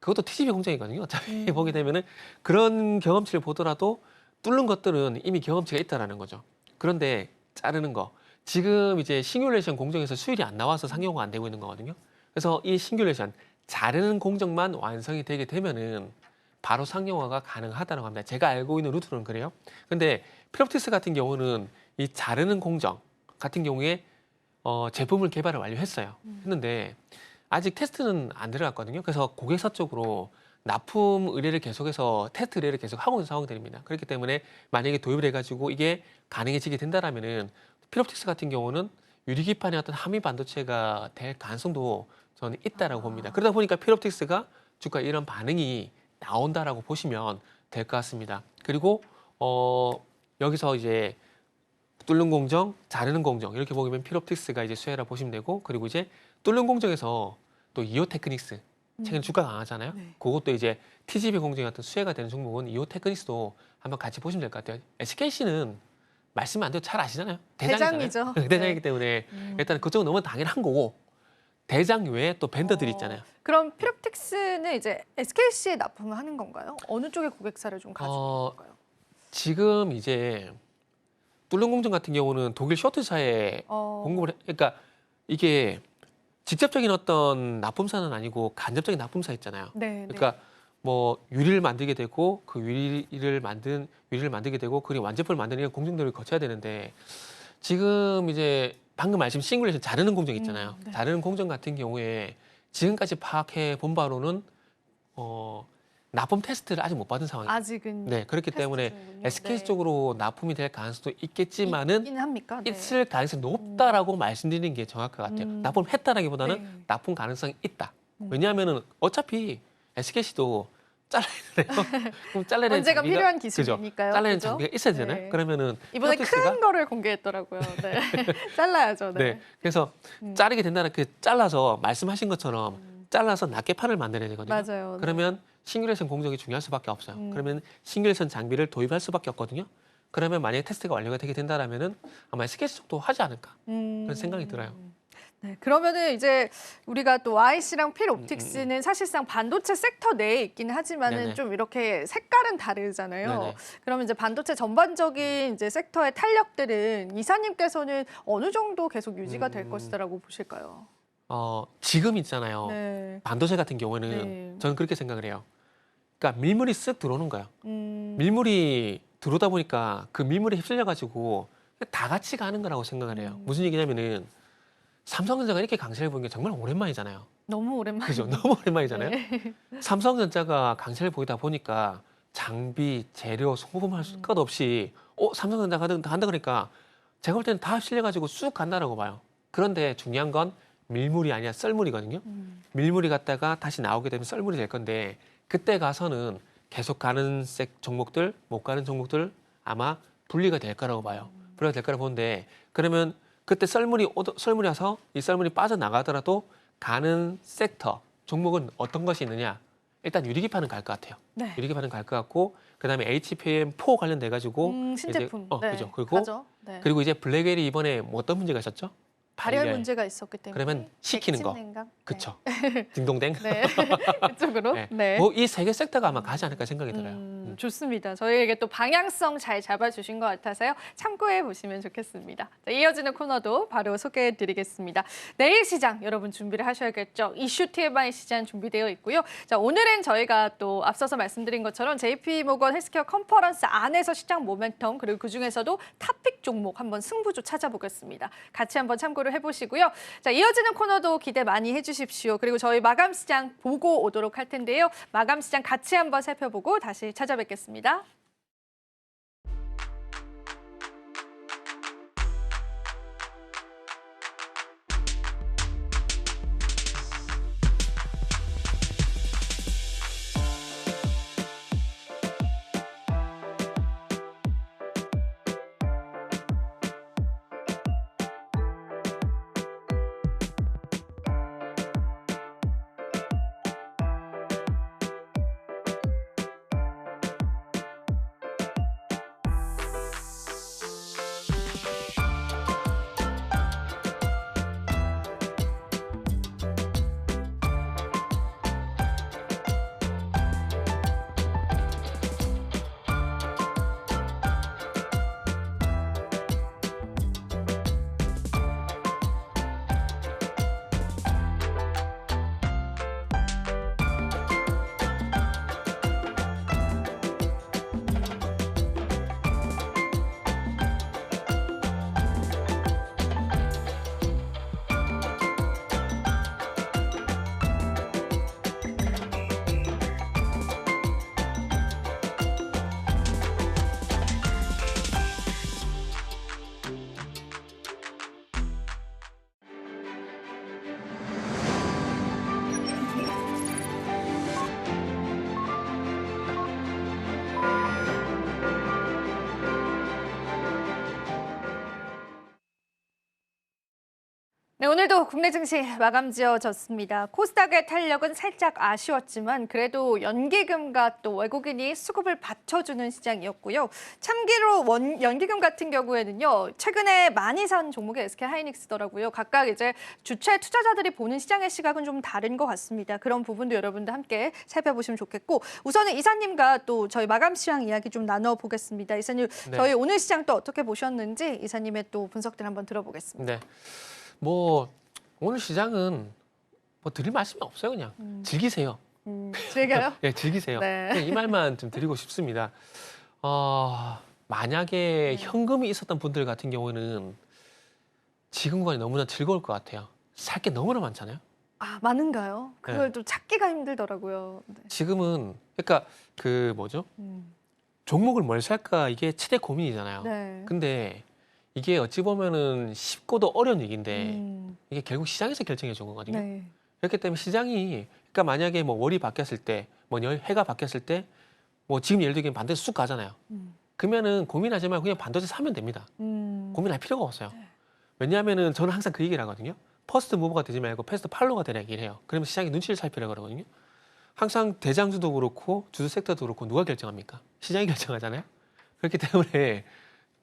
그것도 TGV 공정이거든요. 어차피 보게 되면은 그런 경험치를 보더라도 뚫는 것들은 이미 경험치가 있다라는 거죠. 그런데 자르는 거 지금 이제 싱귤레이션 공정에서 수율이 안 나와서 상용화가 안 되고 있는 거거든요. 그래서 이 싱귤레이션 자르는 공정만 완성이 되게 되면은 바로 상용화가 가능하다고 합니다. 제가 알고 있는 루트는 그래요. 근데 필옵틱스 같은 경우는 이 자르는 공정 같은 경우에 제품을 개발을 완료했어요. 했는데 아직 테스트는 안 들어갔거든요. 그래서 고객사 쪽으로 납품 의뢰를 계속해서 테스트 의뢰를 계속 하고 있는 상황들입니다. 그렇기 때문에 만약에 도입을 해가지고 이게 가능해지게 된다라면은 필옵틱스 같은 경우는 유리기판의 어떤 함의 반도체가 될 가능성도 저는 있다라고 봅니다. 그러다 보니까 필옵틱스가 주가 이런 반응이 나온다라고 보시면 될 것 같습니다. 그리고 여기서 이제 뚫는 공정, 자르는 공정 이렇게 보면 필옵틱스가 이제 수혜라 보시면 되고 그리고 이제 뚫는 공정에서 또 이오 테크닉스 최근에 주가가 강하잖아요. 네. 그것도 이제 TGV 공정이 어떤 수혜가 되는 종목은 이오 테크닉스도 한번 같이 보시면 될 것 같아요. SKC는 말씀 안 돼도 잘 아시잖아요. 대장이잖아요. 대장이죠. 대장이기 때문에 일단 그쪽은 너무 당연한 거고 대장 외에 또 벤더들이 있잖아요. 그럼 필옵틱스는 이제 SKC에 납품을 하는 건가요? 어느 쪽의 고객사를 좀 가지고 있는 건가요? 지금 이제 뚫는 공정 같은 경우는 독일 쇼트사에 공급을 그러니까 이게 직접적인 어떤 납품사는 아니고 간접적인 납품사 있잖아요. 네. 그러니까 뭐 유리를 만들게 되고 그 유리를 만들게 되고 그리고 완제품을 만드는 공정들을 거쳐야 되는데 지금 이제 방금 말씀 싱글레이션 자르는 공정 있잖아요. 네. 자르는 공정 같은 경우에 지금까지 파악해 본 바로는 납품 테스트를 아직 못 받은 상황이에요. 아직은 네, 그렇기 테스트 때문에 중이군요. SK 네. 쪽으로 납품이 될 가능성도 있겠지만은 있긴 합니까? 네. 있을 가능성이 높다라고 말씀드리는 게 정확할 것 같아요. 납품했다라기보다는 네. 납품 가능성이 있다. 왜냐하면은 어차피 SKC도 잘라야 되나요? 그럼 잘라야 언제가 장비가- 필요한 그죠? 기술이니까요. 잘라야 그죠? 장비가 있어야 되잖아요. 네. 그러면은 이번에 필옵틱스가 큰 거를 공개했더라고요. 네. 잘라야죠. 네. 네. 그래서 자르게 된다는 그 잘라서 말씀하신 것처럼 잘라서 낱개 판을 만들어야 되거든요. 맞아요. 네. 그러면 싱글레이션 공정이 중요할 수밖에 없어요. 그러면 싱글레이션 장비를 도입할 수밖에 없거든요. 그러면 만약에 테스트가 완료가 되게 된다라면은 아마 SKC 쪽도 하지 않을까 그런 생각이 들어요. 네, 그러면은 이제 우리가 또 YC랑 필옵틱스는 사실상 반도체 섹터 내에 있긴 하지만은 네네. 좀 이렇게 색깔은 다르잖아요. 네네. 그러면 이제 반도체 전반적인 이제 섹터의 탄력들은 이사님께서는 어느 정도 계속 유지가 될 것이다라고 보실까요? 지금 있잖아요. 네. 반도체 같은 경우에는 네. 저는 그렇게 생각을 해요. 그러니까 밀물이 쓱 들어오는 거예요. 음, 밀물이 들어오다 보니까 그 밀물에 휩쓸려 가지고 다 같이 가는 거라고 생각을 해요. 무슨 얘기냐면은 삼성전자가 이렇게 강세를 보이는 게 정말 오랜만이잖아요. 너무 오랜만에. 그죠? 너무 오랜만이잖아요. 네. 삼성전자가 강세를 보이다 보니까 장비, 재료, 소모품 할 것 없이 삼성전자가 한다 그러니까 제가 볼 때는 다 실려가지고 쑥 간다라고 봐요. 그런데 중요한 건 밀물이 아니라 썰물이거든요. 밀물이 갔다가 다시 나오게 되면 썰물이 될 건데 그때 가서는 계속 가는 종목들, 못 가는 종목들 아마 분리가 될 거라고 봐요. 분리가 될 거라고 보는데 그러면 그때 썰물이 와서 이 썰물이 빠져나가더라도 가는 섹터, 종목은 어떤 것이 있느냐? 일단 유리기판은 갈 것 같아요. 네. 유리기판은 갈 것 같고 그다음에 HBM4 관련돼 가지고 신제품. 이제, 네. 그죠. 그리고 가죠. 네. 그리고 이제 블랙웰이 이번에 뭐 어떤 문제가 있었죠? 발열 문제가 있었기 때문에. 그러면 시키는 거. 백신 냉각? 그쵸. 딩동댕. 네. 그쪽으로. 네. 네. 뭐 이 세 개 섹터가 아마 가지 않을까 생각이 들어요. 좋습니다. 저희에게 또 방향성 잘 잡아주신 것 같아서요. 참고해 보시면 좋겠습니다. 자, 이어지는 코너도 바로 소개해 드리겠습니다. 내일 시장 여러분 준비를 하셔야겠죠. 이슈 TMI 시장 준비되어 있고요. 자, 오늘은 저희가 또 앞서서 말씀드린 것처럼 JP모건 헬스케어 컨퍼런스 안에서 시장 모멘텀 그리고 그중에서도 탑픽 종목 한번 승부조 찾아보겠습니다. 같이 한번 참고를 해보시고요. 자, 이어지는 코너도 기대 많이 해주십시오. 그리고 저희 마감 시장 보고 오도록 할 텐데요. 마감 시장 같이 한번 살펴보고 다시 찾아뵙겠습니다. 오늘도 국내 증시 마감 지어졌습니다. 코스닥의 탄력은 살짝 아쉬웠지만 그래도 연기금과 또 외국인이 수급을 받쳐주는 시장이었고요. 참기로 연기금 같은 경우에는요. 최근에 많이 산 종목이 SK하이닉스더라고요. 각각 이제 주체 투자자들이 보는 시장의 시각은 좀 다른 것 같습니다. 그런 부분도 여러분들 함께 살펴보시면 좋겠고 우선은 이사님과 또 저희 마감 시장 이야기 좀 나눠보겠습니다. 이사님, 네. 저희 오늘 시장 또 어떻게 보셨는지 이사님의 또 분석들 한번 들어보겠습니다. 네. 뭐 오늘 시장은 뭐 드릴 말씀이 없어요. 그냥 즐기세요. 즐겨요? 예, 즐기세요. 네. 그냥 이 말만 좀 드리고 싶습니다. 만약에 현금이 있었던 분들 같은 경우는 지금 구간이 너무나 즐거울 것 같아요. 살 게 너무나 많잖아요. 아, 많은가요? 그걸 또 찾기가 힘들더라고요. 네. 지금은 그러니까 그 뭐죠? 종목을 뭘 살까 이게 최대 고민이잖아요. 네. 근데 이게 어찌 보면은 쉽고도 어려운 얘기인데 음, 이게 결국 시장에서 결정해 준 거거든요. 네. 그렇기 때문에 시장이 그러니까 만약에 뭐 월이 바뀌었을 때, 뭐 해가 바뀌었을 때, 뭐 지금 예를 들면 반도체 쑥 가잖아요. 그러면은 고민하지 말고 그냥 반도체 사면 됩니다. 고민할 필요가 없어요. 왜냐하면은 저는 항상 그 얘기를 하거든요. 퍼스트 무버가 되지 말고 패스트 팔로우가 되라 얘기를 해요. 그러면 시장의 눈치를 살피라 그러거든요. 항상 대장주도 그렇고 주주 섹터도 그렇고 누가 결정합니까? 시장이 결정하잖아요. 그렇기 때문에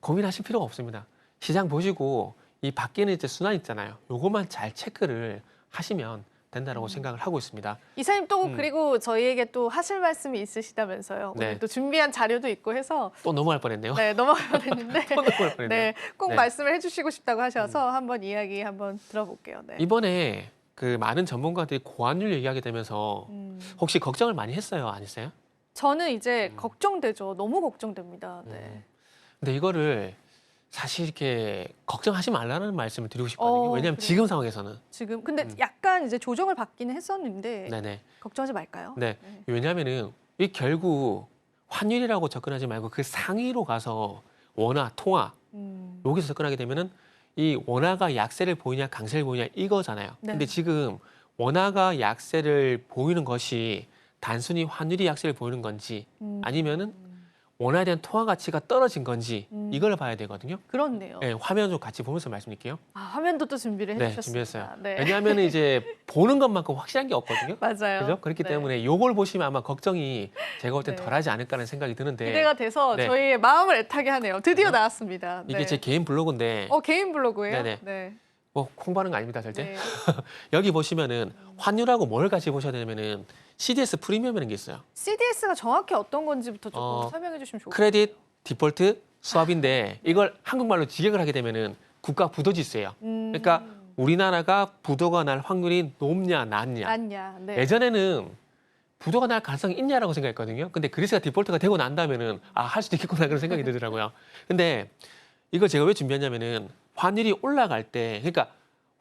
고민하실 필요가 없습니다. 시장 보시고 이 바뀌는 이제 순환 있잖아요. 요것만 잘 체크를 하시면 된다라고 생각을 하고 있습니다. 이사님 또 그리고 저희에게 또 하실 말씀이 있으시다면서요. 네. 오늘 또 준비한 자료도 있고 해서 또 넘어갈 뻔했네요. 네, 넘어가야 되는데 또 넘어갈 뻔했네요. 네, 꼭 네. 말씀을 해주시고 싶다고 하셔서 한번 이야기 한번 들어볼게요. 네. 이번에 그 많은 전문가들이 고환율 얘기하게 되면서 혹시 걱정을 많이 했어요? 안 했어요? 저는 이제 걱정되죠. 너무 걱정됩니다. 네. 근데 이거를 사실 이렇게 걱정하지 말라는 말씀을 드리고 싶거든요. 왜냐하면 그래요? 지금 상황에서는. 지금 근데 약간 이제 조정을 받기는 했었는데 네네. 걱정하지 말까요? 네. 왜냐하면은 이 결국 환율이라고 접근하지 말고 그 상위로 가서 원화, 통화 여기서 접근하게 되면은 이 원화가 약세를 보이냐 강세를 보이냐 이거잖아요. 네. 근데 지금 원화가 약세를 보이는 것이 단순히 환율이 약세를 보이는 건지 아니면은 원화에 대한 통화 가치가 떨어진 건지 이걸 봐야 되거든요. 그렇네요. 네, 화면 좀 같이 보면서 말씀드릴게요. 아, 화면도 또 준비를 네, 해주셨습니다. 준비했어요. 네. 왜냐하면 이제 보는 것만큼 확실한 게 없거든요. 맞아요. 그죠? 그렇기 네. 때문에 요걸 보시면 아마 걱정이 제가 볼 땐 네. 덜하지 않을까라는 생각이 드는데 기대가 돼서 네. 저희의 마음을 애타게 하네요. 드디어 나왔습니다. 이게 네. 제 개인 블로그인데 개인 블로그예요? 네네. 네. 뭐 홍보하는 거 아닙니다, 절대. 네. 여기 보시면은 환율하고 뭘 같이 보셔야 되냐면은 CDS 프리미엄이라는 게 있어요. CDS가 정확히 어떤 건지부터 조금 어, 설명해 주시면 좋겠어요. 크레딧 디폴트 수합인데 이걸 한국말로 직역을 하게 되면은 국가 부도 지수예요. 그러니까 우리나라가 부도가 날 확률이 높냐 낮냐. 아니야. 네. 예전에는 부도가 날 가능성이 있냐라고 생각했거든요. 근데 그리스가 디폴트가 되고 난다면은 할 수도 있겠구나 그런 생각이 들더라고요. 근데 이걸 제가 왜 준비했냐면은 환율이 올라갈 때 그러니까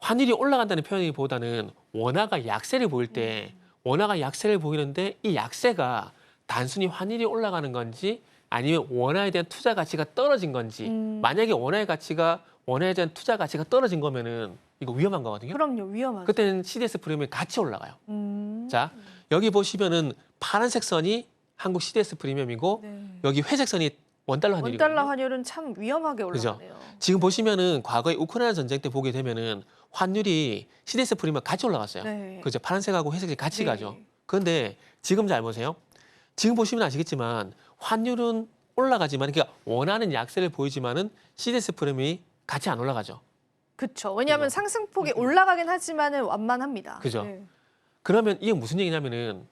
환율이 올라간다는 표현이보다는 원화가 약세를 보일 때 원화가 약세를 보이는데 이 약세가 단순히 환율이 올라가는 건지 아니면 원화에 대한 투자 가치가 떨어진 건지 만약에 원화의 가치가 원화에 대한 투자 가치가 떨어진 거면은 이거 위험한 거거든요. 그럼요. 위험하죠. 그때는 CDS 프리미엄이 같이 올라가요. 음. 자, 여기 보시면은 파란색 선이 한국 CDS 프리미엄이고 네. 여기 회색 선이 원달러 환율이거든요. 원달러 환율은 참 위험하게 그죠? 올라가네요. 지금 보시면은 과거에 우크라이나 전쟁 때 보게 되면은 환율이 CDS 프리미엄 같이 올라갔어요. 네. 그죠? 파란색하고 회색이 같이 네. 가죠. 그런데 지금 잘 보세요. 지금 보시면 아시겠지만 환율은 올라가지만 그러니까 원하는 약세를 보이지만은 CDS 프리미엄이 같이 안 올라가죠. 그렇죠. 왜냐하면 그죠? 상승폭이 올라가긴 하지만은 완만합니다. 그죠? 네. 그러면 이게 무슨 얘기냐면은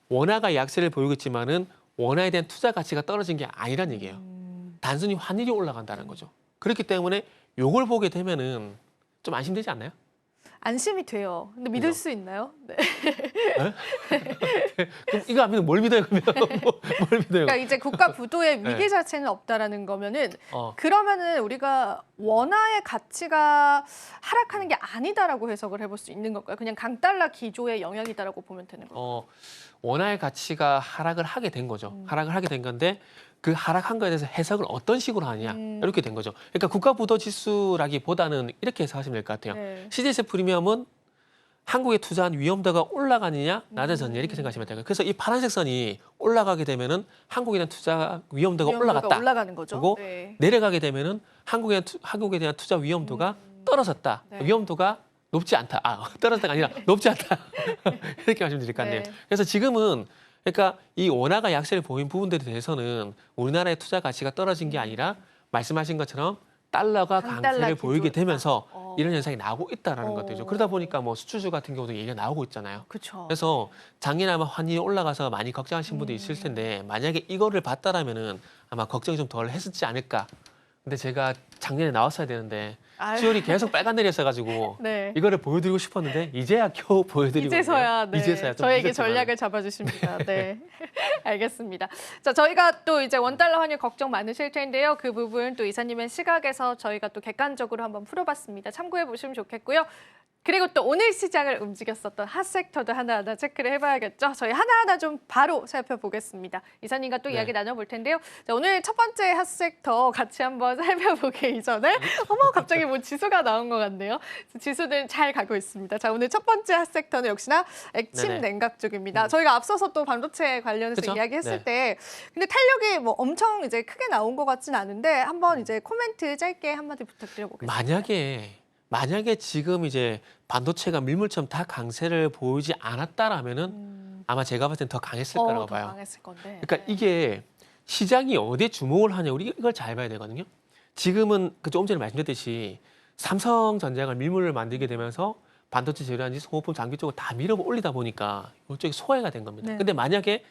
원화가 약세를 보이고 있지만은 원화에 대한 투자 가치가 떨어진 게 아니란 얘기예요. 단순히 환율이 올라간다는 거죠. 그렇기 때문에 요걸 보게 되면은 좀 안심되지 않나요? 안심이 돼요. 근데 믿을 그죠? 수 있나요? 네. 그럼 이거 안 믿으면 뭘 믿어요? 그러면 뭘 믿어요? 그러니까 이제 국가 부도의 네. 위기 자체는 없다라는 거면은 어, 그러면은 우리가 원화의 가치가 하락하는 게 아니다라고 해석을 해볼 수 있는 걸까요? 그냥 강달러 기조의 영향이다라고 보면 되는 걸까요? 원화의 가치가 하락을 하게 된 거죠. 하락을 하게 된 건데 그 하락한 거에 대해서 해석을 어떤 식으로 하느냐 이렇게 된 거죠. 그러니까 국가 부도 지수라기보다는 이렇게 해석하시면 될 것 같아요. 네. CDS 프리미엄은 한국에 투자한 위험도가 올라가느냐 낮아졌냐 이렇게 생각하시면 돼요. 그래서 이 파란색 선이 올라가게 되면은 한국에 대한 투자 위험도가 올라갔다. 올라가는 거죠. 그리고 네. 내려가게 되면은 한국에 대한 투자 위험도가 떨어졌다. 네. 위험도가 높지 않다. 떨어졌다가 아니라 높지 않다. 이렇게 말씀드릴 것 같네요. 네. 그래서 지금은 그러니까 이 원화가 약세를 보인 부분들에 대해서는 우리나라의 투자 가치가 떨어진 게 아니라 말씀하신 것처럼 달러가 강달러 강세를 보이게 기조였다. 되면서 이런 현상이 나오고 있다라는 어. 것들이죠. 그러다 보니까 뭐 수출주 같은 경우도 얘기가 나오고 있잖아요. 그렇죠. 그래서 작년에 아마 환율이 올라가서 많이 걱정하신 분도 있을 텐데 만약에 이거를 봤다라면은 아마 걱정이 좀 덜 했었지 않을까. 근데 제가 작년에 나왔어야 되는데 수율이 계속 빨간 날이 있어가지고 네. 이거를 보여드리고 싶었는데 이제야 겨우 보여드리고 이제서야, 있네요. 네. 이제서야 좀 저에게 늦었지만. 전략을 잡아주십니다. 네, 알겠습니다. 자, 저희가 또 이제 원달러 환율 걱정 많으실 텐데요. 그 부분 또 이사님의 시각에서 저희가 또 객관적으로 한번 풀어봤습니다. 참고해 보시면 좋겠고요. 그리고 또 오늘 시장을 움직였었던 핫섹터도 하나하나 체크를 해봐야겠죠. 저희 하나하나 좀 바로 살펴보겠습니다. 이사님과 또 네. 이야기 나눠볼 텐데요. 자, 오늘 첫 번째 핫섹터 같이 한번 살펴보기 이전에 어머 갑자기 뭐 지수가 나온 것 같네요. 지수는 잘 가고 있습니다. 자, 오늘 첫 번째 핫섹터는 역시나 액침 네네. 냉각 쪽입니다. 저희가 앞서서 또 반도체 관련해서 그쵸? 이야기했을 네. 때 근데 탄력이 뭐 엄청 이제 크게 나온 것 같진 않은데 한번 이제 코멘트 짧게 한마디 부탁드려보겠습니다. 만약에 지금 이제 반도체가 밀물처럼 다 강세를 보이지 않았다라면은 아마 제가 봤을 땐 더 강했을 거라고 더 봐요. 강했을 건데. 그러니까 네. 이게 시장이 어디에 주목을 하냐 우리 이걸 잘 봐야 되거든요. 지금은 그 조금 전에 말씀드렸듯이 삼성전자가 밀물을 만들게 되면서 반도체 재료한지 소모품 장비 쪽을 다 밀어 올리다 보니까 이쪽이 소외가 된 겁니다. 네. 근데 만약에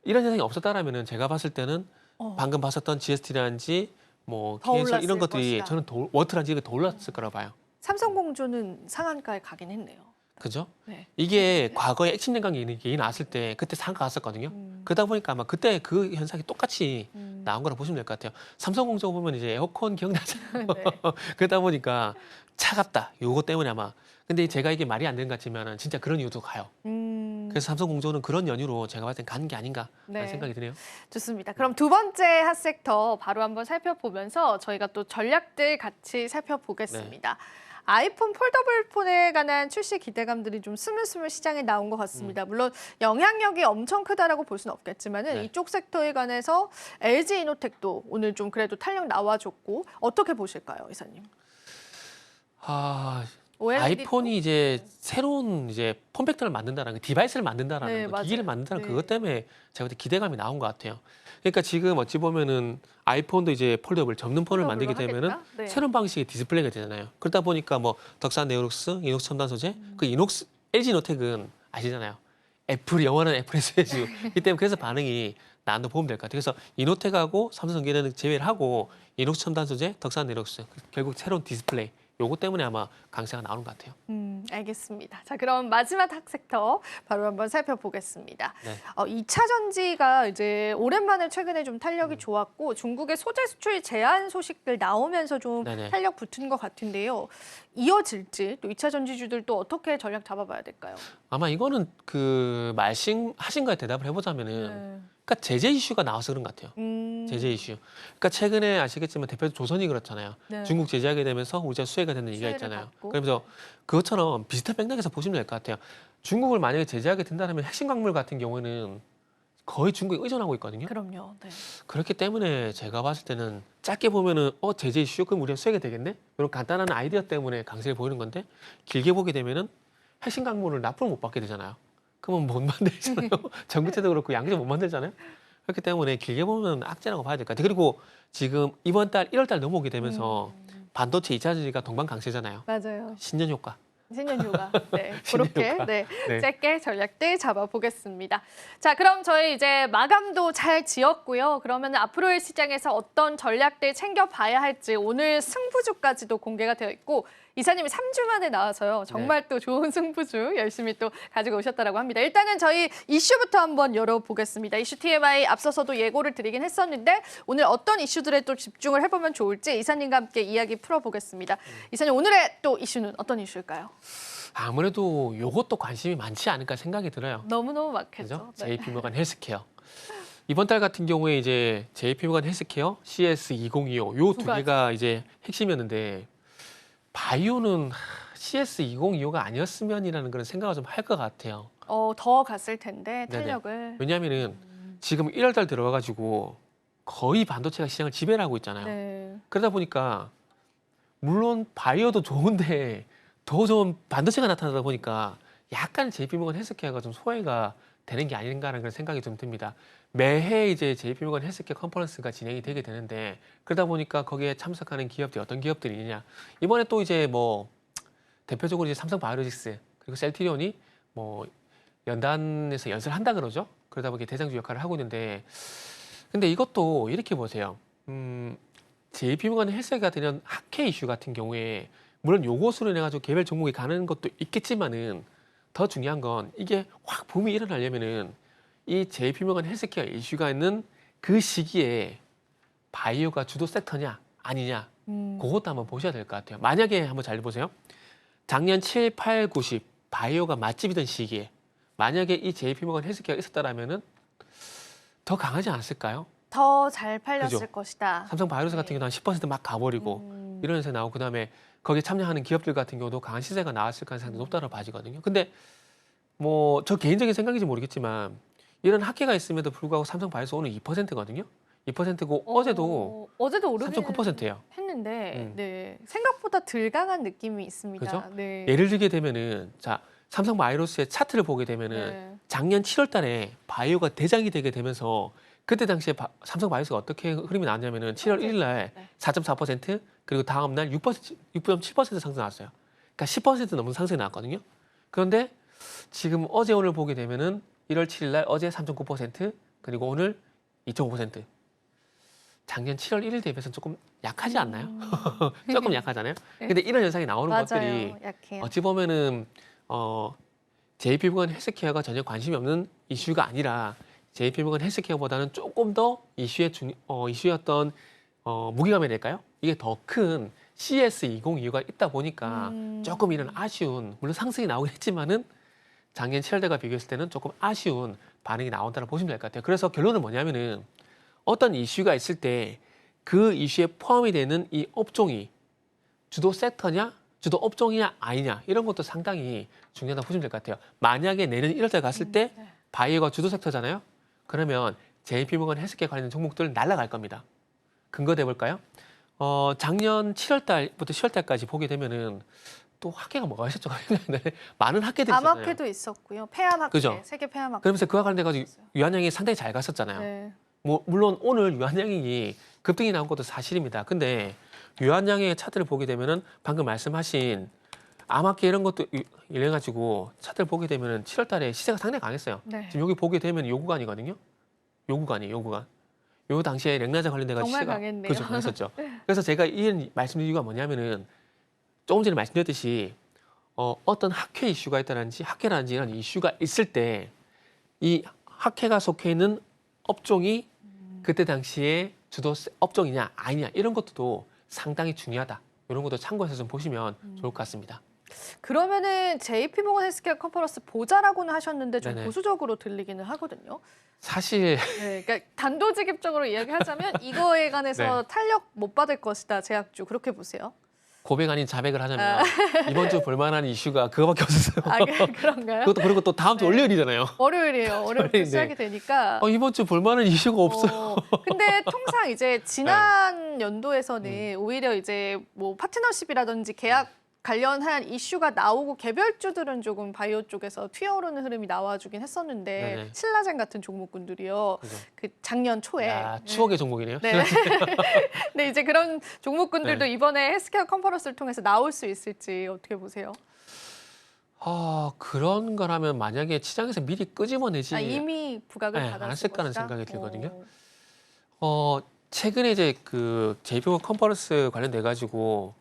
이런 현상이 없었다라면은 제가 봤을 때는 어. 방금 봤었던 GST라든지 뭐 더 KS 이런 올랐을 것들이 것이다. 저는 워트라든지 이게 더 올랐을 거라고 봐요. 삼성공조는 상한가에 가긴 했네요. 그죠? 네. 이게 과거에 액침 냉각이 얘기 나왔을 때 그때 상가 갔었거든요. 그러다 보니까 아마 그때 그 현상이 똑같이 나온 거라 보시면 될 것 같아요. 삼성공조 보면 이제 에어컨 기억나잖아요. 네. 그러다 보니까 차갑다. 요거 때문에 아마. 근데 제가 이게 말이 안 되는 것 같지만은 진짜 그런 이유도 가요. 그래서 삼성공조는 그런 연유로 제가 봤을 땐 가는 게 아닌가라는 네. 생각이 드네요. 좋습니다. 그럼 두 번째 핫섹터 바로 한번 살펴보면서 저희가 또 전략들 같이 살펴보겠습니다. 아이폰 폴더블 폰에 관한 출시 기대감들이 좀 스물스물 시장에 나온 것 같습니다. 물론 영향력이 엄청 크다라고 볼 수는 없겠지만은 네. 이쪽 섹터에 관해서 LG 이노텍도 오늘 좀 그래도 탄력 나와줬고 어떻게 보실까요, 이사님? OLED 도? 아이폰이 이제 새로운 이제 폼팩터를 만든다라는 거, 디바이스를 만든다라는 네, 거, 맞아요. 기기를 만든다는 네. 그것 때문에 제가 볼 때 기대감이 나온 것 같아요. 그러니까 지금 어찌 보면은 아이폰도 이제 폴더블 접는 폰을 폴더블로 만들게 되면은 하겠다? 네. 새로운 방식의 디스플레이가 되잖아요. 그러다 보니까 뭐 덕산 네오룩스, 이녹스 첨단 소재, 그 이녹스 LG 노텍은 아시잖아요. 애플 영원한 애플의 수혜주이기 때문에 그래서 반응이 나한테 보면 될 것 같아요. 그래서 이노텍하고 삼성전기는 제외를 하고 이녹스 첨단 소재, 덕산 네오룩스 결국 새로운 디스플레이 요거 때문에 아마 강세가 나오는 것 같아요. 알겠습니다. 자, 그럼 마지막 핫섹터 바로 한번 살펴보겠습니다. 네. 2차 전지가 이제 오랜만에 최근에 좀 탄력이 좋았고 중국의 소재 수출 제한 소식들 나오면서 좀 네네. 탄력 붙은 것 같은데요. 이어질지 또 2차 전지주들 또 어떻게 전략 잡아봐야 될까요? 아마 이거는 그 말씀하신 거에 대답을 해보자면은 그러니까 제재 이슈가 나와서 그런 것 같아요. 제재 이슈. 그러니까 최근에 아시겠지만 대표도 조선이 그렇잖아요. 네. 중국 제재하게 되면서 우리가 수혜가 되는 얘기가 수혜를 있잖아요. 받고. 그러면서 그것처럼 비슷한 맥락에서 보시면 될 것 같아요. 중국을 만약에 제재하게 된다면 핵심 광물 같은 경우는 거의 중국에 의존하고 있거든요. 그럼요. 네. 그렇기 때문에 제가 봤을 때는 짧게 보면은 제재 이슈 그럼 우리가 수혜가 되겠네? 이런 간단한 아이디어 때문에 강세를 보이는 건데 길게 보게 되면은 핵심 광물을 납품을 못 받게 되잖아요. 그러면 못 만들잖아요. 전기차도 그렇고 양기도 못 만들잖아요. 그렇기 때문에 길게 보면 악재라고 봐야 될 것 같아요. 그리고 지금 이번 달 1월 달 넘어오게 되면서 반도체 2차 전지가 동반 강세잖아요. 맞아요. 신년 효과. 신년휴가. 네, 신년 그렇게 효과. 네, 네. 짧게 전략들 잡아보겠습니다. 자, 그럼 저희 이제 마감도 잘 지었고요. 그러면 앞으로의 시장에서 어떤 전략들 챙겨봐야 할지 오늘 승부주까지도 공개가 되어 있고 이사님이 3주 만에 나와서요. 정말 또 좋은 승부주 열심히 또 가지고 오셨다라고 합니다. 일단은 저희 이슈부터 한번 열어보겠습니다. 이슈 TMI 앞서서도 예고를 드리긴 했었는데 오늘 어떤 이슈들에 또 집중을 해보면 좋을지 이사님과 함께 이야기 풀어보겠습니다. 이사님 오늘의 또 이슈는 어떤 이슈일까요? 아무래도 요것도 관심이 많지 않을까 생각이 들어요. 너무너무 그죠? 많겠죠. 네. JP모간 헬스케어. 이번 달 같은 경우에 이제 JP모간 헬스케어, CS2025 요 두 가지. 개가 이제 핵심이었는데 바이오는 CS2025가 아니었으면이라는 그런 생각을 좀 할 것 같아요. 더 갔을 텐데 네네. 탄력을. 왜냐하면은 지금 1월 달 들어와가지고 거의 반도체가 시장을 지배를 하고 있잖아요. 네. 그러다 보니까 물론 바이오도 좋은데 더 좀 반도체가 나타나다 보니까 약간 JP모건 헬스케어가 좀 소외가 되는 게 아닌가라는 그런 생각이 좀 듭니다. 매해 이제 JP모건 헬스케어 컨퍼런스가 진행이 되게 되는데 그러다 보니까 거기에 참석하는 기업들이 어떤 기업들이 있느냐. 이번에 또 이제 뭐 대표적으로 이제 삼성바이오로직스 그리고 셀트리온이 뭐 연단에서 연설을 한다 그러죠. 그러다 보니 대장주 역할을 하고 있는데 근데 이것도 이렇게 보세요. JP모건 헬스케어가 되는 학회 이슈 같은 경우에 물론 요것으로 인해 가지고 개별 종목이 가는 것도 있겠지만은 더 중요한 건 이게 확 붐이 일어나려면은 이 JP모건 헬스케어 이슈가 있는 그 시기에 바이오가 주도 섹터냐 아니냐 그것도 한번 보셔야 될 것 같아요. 만약에 한번 잘 보세요. 작년 7, 8, 9, 10 바이오가 맛집이던 시기에 만약에 이 JP모건 헬스케어가 있었다라면은 더 강하지 않았을까요? 더 잘 팔렸을 그죠? 것이다. 삼성 바이오로스 네. 같은 경우는 한 10%막 가버리고 이런 현상이 나오고 그다음에 거기에 참여하는 기업들 같은 경우도 강한 시세가 나왔을 가능성이 높다고 봐지거든요. 근데 뭐 저 개인적인 생각인지 모르겠지만 이런 학회가 있음에도 불구하고 삼성 바이오로스 오늘 2%거든요. 2%고 어제도 어제도 오르긴 3.9%예요. 했는데 네. 생각보다 덜 강한 느낌이 있습니다. 그죠? 네. 예를 들게 되면은 자 삼성 바이오로스의 차트를 보게 되면은 네. 작년 7월달에 바이오가 대장이 되게 되면서 그때 당시에 삼성 바이오스가 어떻게 흐름이 나왔냐면은 7월 1일 날 네. 4.4% 그리고 다음 날 6.7% 상승 나왔어요. 그러니까 10% 넘는 상승이 나왔거든요. 그런데 지금 어제 오늘 보게 되면은 1월 7일 날 어제 3.9% 그리고 오늘 2.5%. 작년 7월 1일 대비해서 조금 약하지 않나요? 조금 약하잖아요. 근데 이런 현상이 나오는 것들이 맞아요. 약해요. 어찌 보면은 JP모건 헬스케어가 전혀 관심이 없는 이슈가 아니라 JP모건 헬스케어보다는 조금 더 이슈의 어떤 무게감이 될까요? 이게 더 큰 CS20 이유가 있다 보니까 조금 이런 아쉬운 물론 상승이 나오긴 했지만은 작년 7월달과 비교했을 때는 조금 아쉬운 반응이 나온다고 보시면 될 것 같아요. 그래서 결론은 뭐냐면은 어떤 이슈가 있을 때 그 이슈에 포함이 되는 이 업종이 주도 섹터냐, 주도 업종이냐 아니냐 이런 것도 상당히 중요하다고 보시면 될 것 같아요. 만약에 내년 1월달 갔을 때 네. 바이오가 주도 섹터잖아요. 그러면 JP모건 헬스케어 관련 종목들 날아갈 겁니다. 근거 대볼까요? 작년 7월달부터 10월달까지 보게 되면은 또 학회가 뭐가 있었죠? 많은 학회들이 있었잖아요. 암학회도 있었고요. 폐암학회, 그죠? 세계 폐암학회. 그러면서 그와 관련돼가지고 유한양이 상당히 잘 갔었잖아요. 네. 뭐 물론 오늘 유한양이 급등이 나온 것도 사실입니다. 근데 유한양의 차트를 보게 되면은 방금 말씀하신 암학회 이런 것도 이래 가지고 차트를 보게 되면은 7월달에 시세가 상당히 강했어요. 네. 지금 여기 보게 되면 요구간이거든요. 요구간이에요, 요구간. 요 당시에 랭나자 관련돼가지고 정말 시세가 강했네요. 그죠, 강했었죠. 그래서 제가 이 말씀드린 이유가 뭐냐면은 조금 전에 말씀드렸듯이 어떤 학회 이슈가 있다든지 학회라든지 이런 이슈가 있을 때 이 학회가 속해 있는 업종이 그때 당시에 주도 업종이냐 아니냐 이런 것도 상당히 중요하다. 이런 것도 참고해서 좀 보시면 좋을 것 같습니다. 그러면은 JP모건 헬스케어 컨퍼런스 보자라고는 하셨는데 좀 네네. 보수적으로 들리기는 하거든요. 사실 네, 그러니까 단도직입적으로 이야기하자면 이거에 관해서 탄력 못 받을 것이다, 제약주 그렇게 보세요. 고백 아닌 자백을 하자면 이번 주 볼만한 이슈가 그거밖에 없었어요. 아, 그런가요? 그것도 그리고 또 다음 주 네. 월요일이잖아요. 월요일이에요. 월요일부터 월요일인데. 시작이 되니까. 이번 주 볼만한 이슈가 없어요. 근데 통상 이제 지난 연도에서는 오히려 이제 뭐 파트너십이라든지 계약 관련한 이슈가 나오고 개별주들은 조금 바이오 쪽에서 튀어오르는 흐름이 나와주긴 했었는데 네네. 신라젠 같은 종목군들이요. 그죠. 그 작년 초에. 야, 추억의 종목이네요. 네. 근데 이제 그런 종목군들도 네. 이번에 헬스케어 컨퍼런스를 통해서 나올 수 있을지 어떻게 보세요? 그런 거라면 만약에 시장에서 미리 끄집어내지 이미 부각을 네, 받았을 않았을 거라는 것이다? 생각이 들거든요. 최근에 이제 그 JP모건 컨퍼런스 관련돼 가지고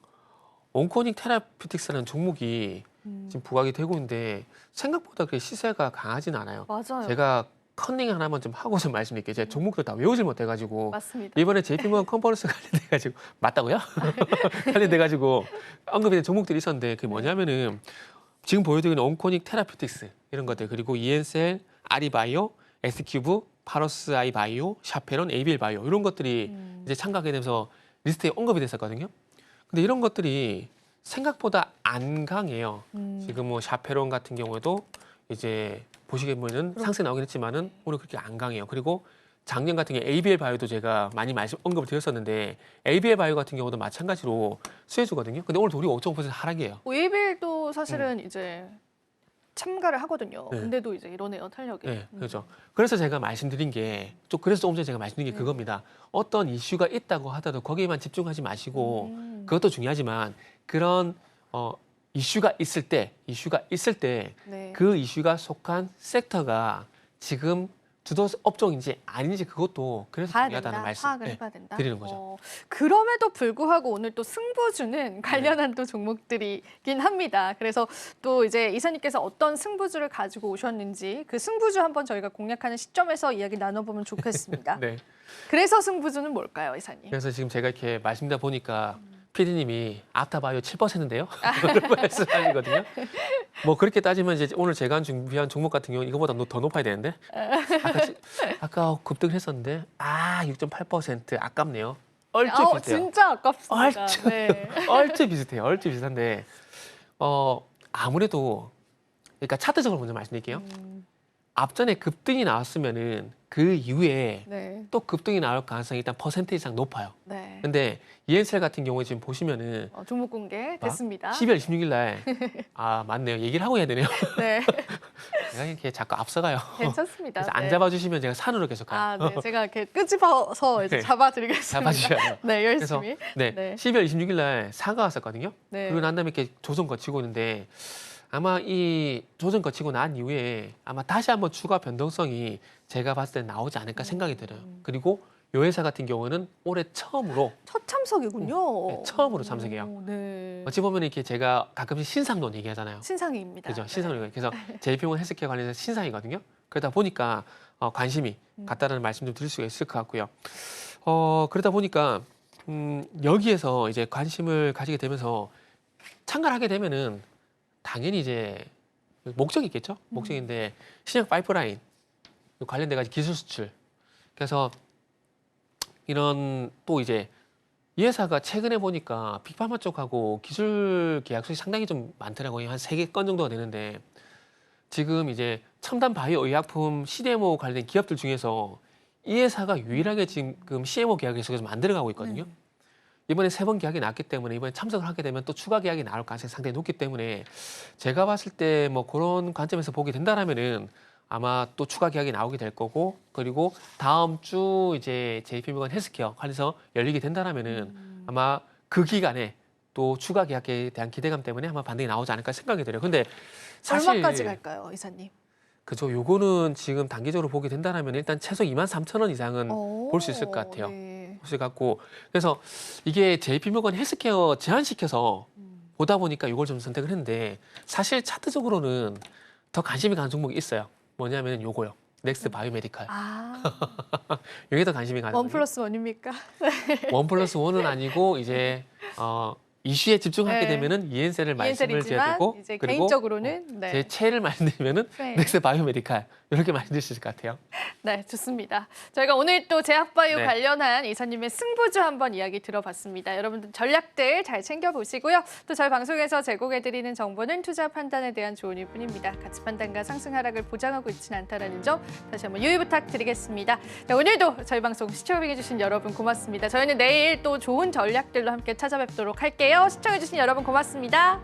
온코닉 테라피틱스라는 종목이 지금 부각이 되고 있는데 생각보다 그 시세가 강하지는 않아요. 맞아요. 제가 컨닝 하나만 좀 하고 좀 말씀드릴게요. 제가 종목들 다 외우질 못해가지고 맞습니다. 이번에 JP모건 컨퍼런스 관련돼가지고 맞다고요? 관련돼가지고 언급이 된 종목들이 있었는데 그게 뭐냐면은 지금 보여드리는 온코닉 테라피틱스 이런 것들 그리고 이엔셀, 아리바이오, 에스큐브, 파러스 아이바이오, 샤페론, 에이비엘 바이오 이런 것들이 이제 참가하게 되면서 리스트에 언급이 됐었거든요. 근데 이런 것들이 생각보다 안 강해요. 지금 뭐 샤페론 같은 경우에도 이제 보시게 보면은 상승 나오긴 했지만은 오늘 그렇게 안 강해요. 그리고 작년 같은 경우에 ABL 바이오도 제가 많이 언급을 드렸었는데 ABL 바이오 같은 경우도 마찬가지로 수혜주거든요. 근데 오늘 우리 5.5% 하락이에요. 오일빌도 저도 사실은 이제 참가를 하거든요. 네. 근데도 이제 이러네요, 탄력이. 네, 그렇죠. 그래서 제가 말씀드린 게, 그래서 조금 전에 제가 말씀드린 게 네. 그겁니다. 어떤 이슈가 있다고 하더라도 거기에만 집중하지 마시고, 음. 그것도 중요하지만, 그런, 이슈가 있을 때, 네. 그 이슈가 속한 섹터가 지금 주도 업종인지 아닌지 그것도 그래서 봐야 중요하다는 된다. 말씀 파악을 네, 해봐야 된다. 드리는 거죠. 그럼에도 불구하고 오늘 또 승부주는 관련한 또 종목들이긴 합니다. 그래서 또 이제 이사님께서 어떤 승부주를 가지고 오셨는지 그 승부주 한번 저희가 공략하는 시점에서 이야기 나눠보면 좋겠습니다. 네. 그래서 승부주는 뭘까요, 이사님? 그래서 지금 제가 이렇게 말씀드리다 보니까 PD님이 아타바이오 7%인데요? 그런 말씀하시거든요. 뭐 그렇게 따지면 이제 오늘 제가 준비한 종목 같은 경우는 이거보다 더 높아야 되는데 아까 급등을 했었는데 6.8% 아깝네요. 얼추 비슷해요. 진짜 아깝습니다. 얼추. 네. 얼추 비슷해요. 얼추 비슷한데 아무래도 그러니까 차트적으로 먼저 말씀드릴게요. 앞전에 급등이 나왔으면은 그 이후에 네. 또 급등이 나올 가능성이 일단 퍼센테이지상 높아요. 네. 근데 ENCL 같은 경우에 지금 보시면은 종목 공개 됐습니다. 12월 26일 날 맞네요. 얘기를 하고 해야 되네요. 네. 제가 이렇게 자꾸 앞서가요. 괜찮습니다. 그래서 안 네. 잡아주시면 제가 산으로 계속 가요. 네. 제가 이렇게 끄집어서 이제 네. 잡아드리겠습니다. 잡아주셔야 네, 그래서 열심히. 네, 네. 12월 26일 날 사가 왔었거든요. 네. 그리고 난 다음에 이렇게 조정 거치고 있는데 아마 이 조정 거치고 난 이후에 아마 다시 한번 추가 변동성이 제가 봤을 때 나오지 않을까 생각이 들어요. 그리고 요 회사 같은 경우는 올해 처음으로 첫 참석이군요. 네, 처음으로 참석해요. 오, 네. 어찌 보면 이렇게 제가 가끔씩 신상론 얘기하잖아요. 신상입니다. 그죠? 네. 신상론. 그래서 JP모건 헬스케어 관련해서 신상이거든요. 그러다 보니까 관심이 같다는 말씀 좀 드릴 수가 있을 것 같고요. 그러다 보니까 여기에서 이제 관심을 가지게 되면서 참가를 하게 되면은 당연히 이제 목적이 있겠죠. 목적인데 신약 파이프라인 관련돼 가지고 기술 수출. 그래서 이런 또 이제 이 회사가 최근에 보니까 빅파마 쪽하고 기술 계약수이 상당히 좀 많더라고요. 한 3개 건 정도가 되는데 지금 이제 첨단 바이오 의약품 CDMO 관련 기업들 중에서 이 회사가 유일하게 지금 CMO 계약을 계속해서 만들어가고 있거든요. 이번에 3번 계약이 났기 때문에 이번에 참석을 하게 되면 또 추가 계약이 나올 가능성이 상당히 높기 때문에 제가 봤을 때 뭐 그런 관점에서 보게 된다라면은 아마 또 추가 계약이 나오게 될 거고 그리고 다음 주 이제 JP모건 헬스케어 관해서 열리게 된다라면은 아마 그 기간에 또 추가 계약에 대한 기대감 때문에 아마 반등이 나오지 않을까 생각이 들어요. 근데 사실 얼마까지 갈까요, 이사님? 그죠. 요거는 지금 단기적으로 보게 된다라면 일단 최소 23,000원 이상은 볼 수 있을 것 같아요. 네. 볼 수 같고 그래서 이게 JP모건 헬스케어 제한시켜서 보다 보니까 이걸 좀 선택을 했는데 사실 차트적으로는 더 관심이 가는 종목이 있어요. 뭐냐면 요거요. 넥스트 바이오메디칼. 이게 더 관심이 가는 원 플러스 원입니까? 원 플러스 원은 아니고 이제 이슈에 집중하게 네. 되면은 ENCL을 말씀을 드려야 되고 이제 그리고 개인적으로는 네. 제 최애를 말씀드리면은 네. 넥스트 바이오메디칼 이렇게 말씀드릴 수 있을 것 같아요. 네, 좋습니다. 저희가 오늘 또 제약바이오 네. 관련한 이사님의 승부주 한번 이야기 들어봤습니다. 여러분들 전략들 잘 챙겨보시고요. 또 저희 방송에서 제공해드리는 정보는 투자 판단에 대한 조언일 뿐입니다. 가치 판단과 상승 하락을 보장하고 있지는 않다는 점 다시 한번 유의 부탁드리겠습니다. 네, 오늘도 저희 방송 시청해주신 여러분 고맙습니다. 저희는 내일 또 좋은 전략들로 함께 찾아뵙도록 할게요. 시청해주신 여러분 고맙습니다.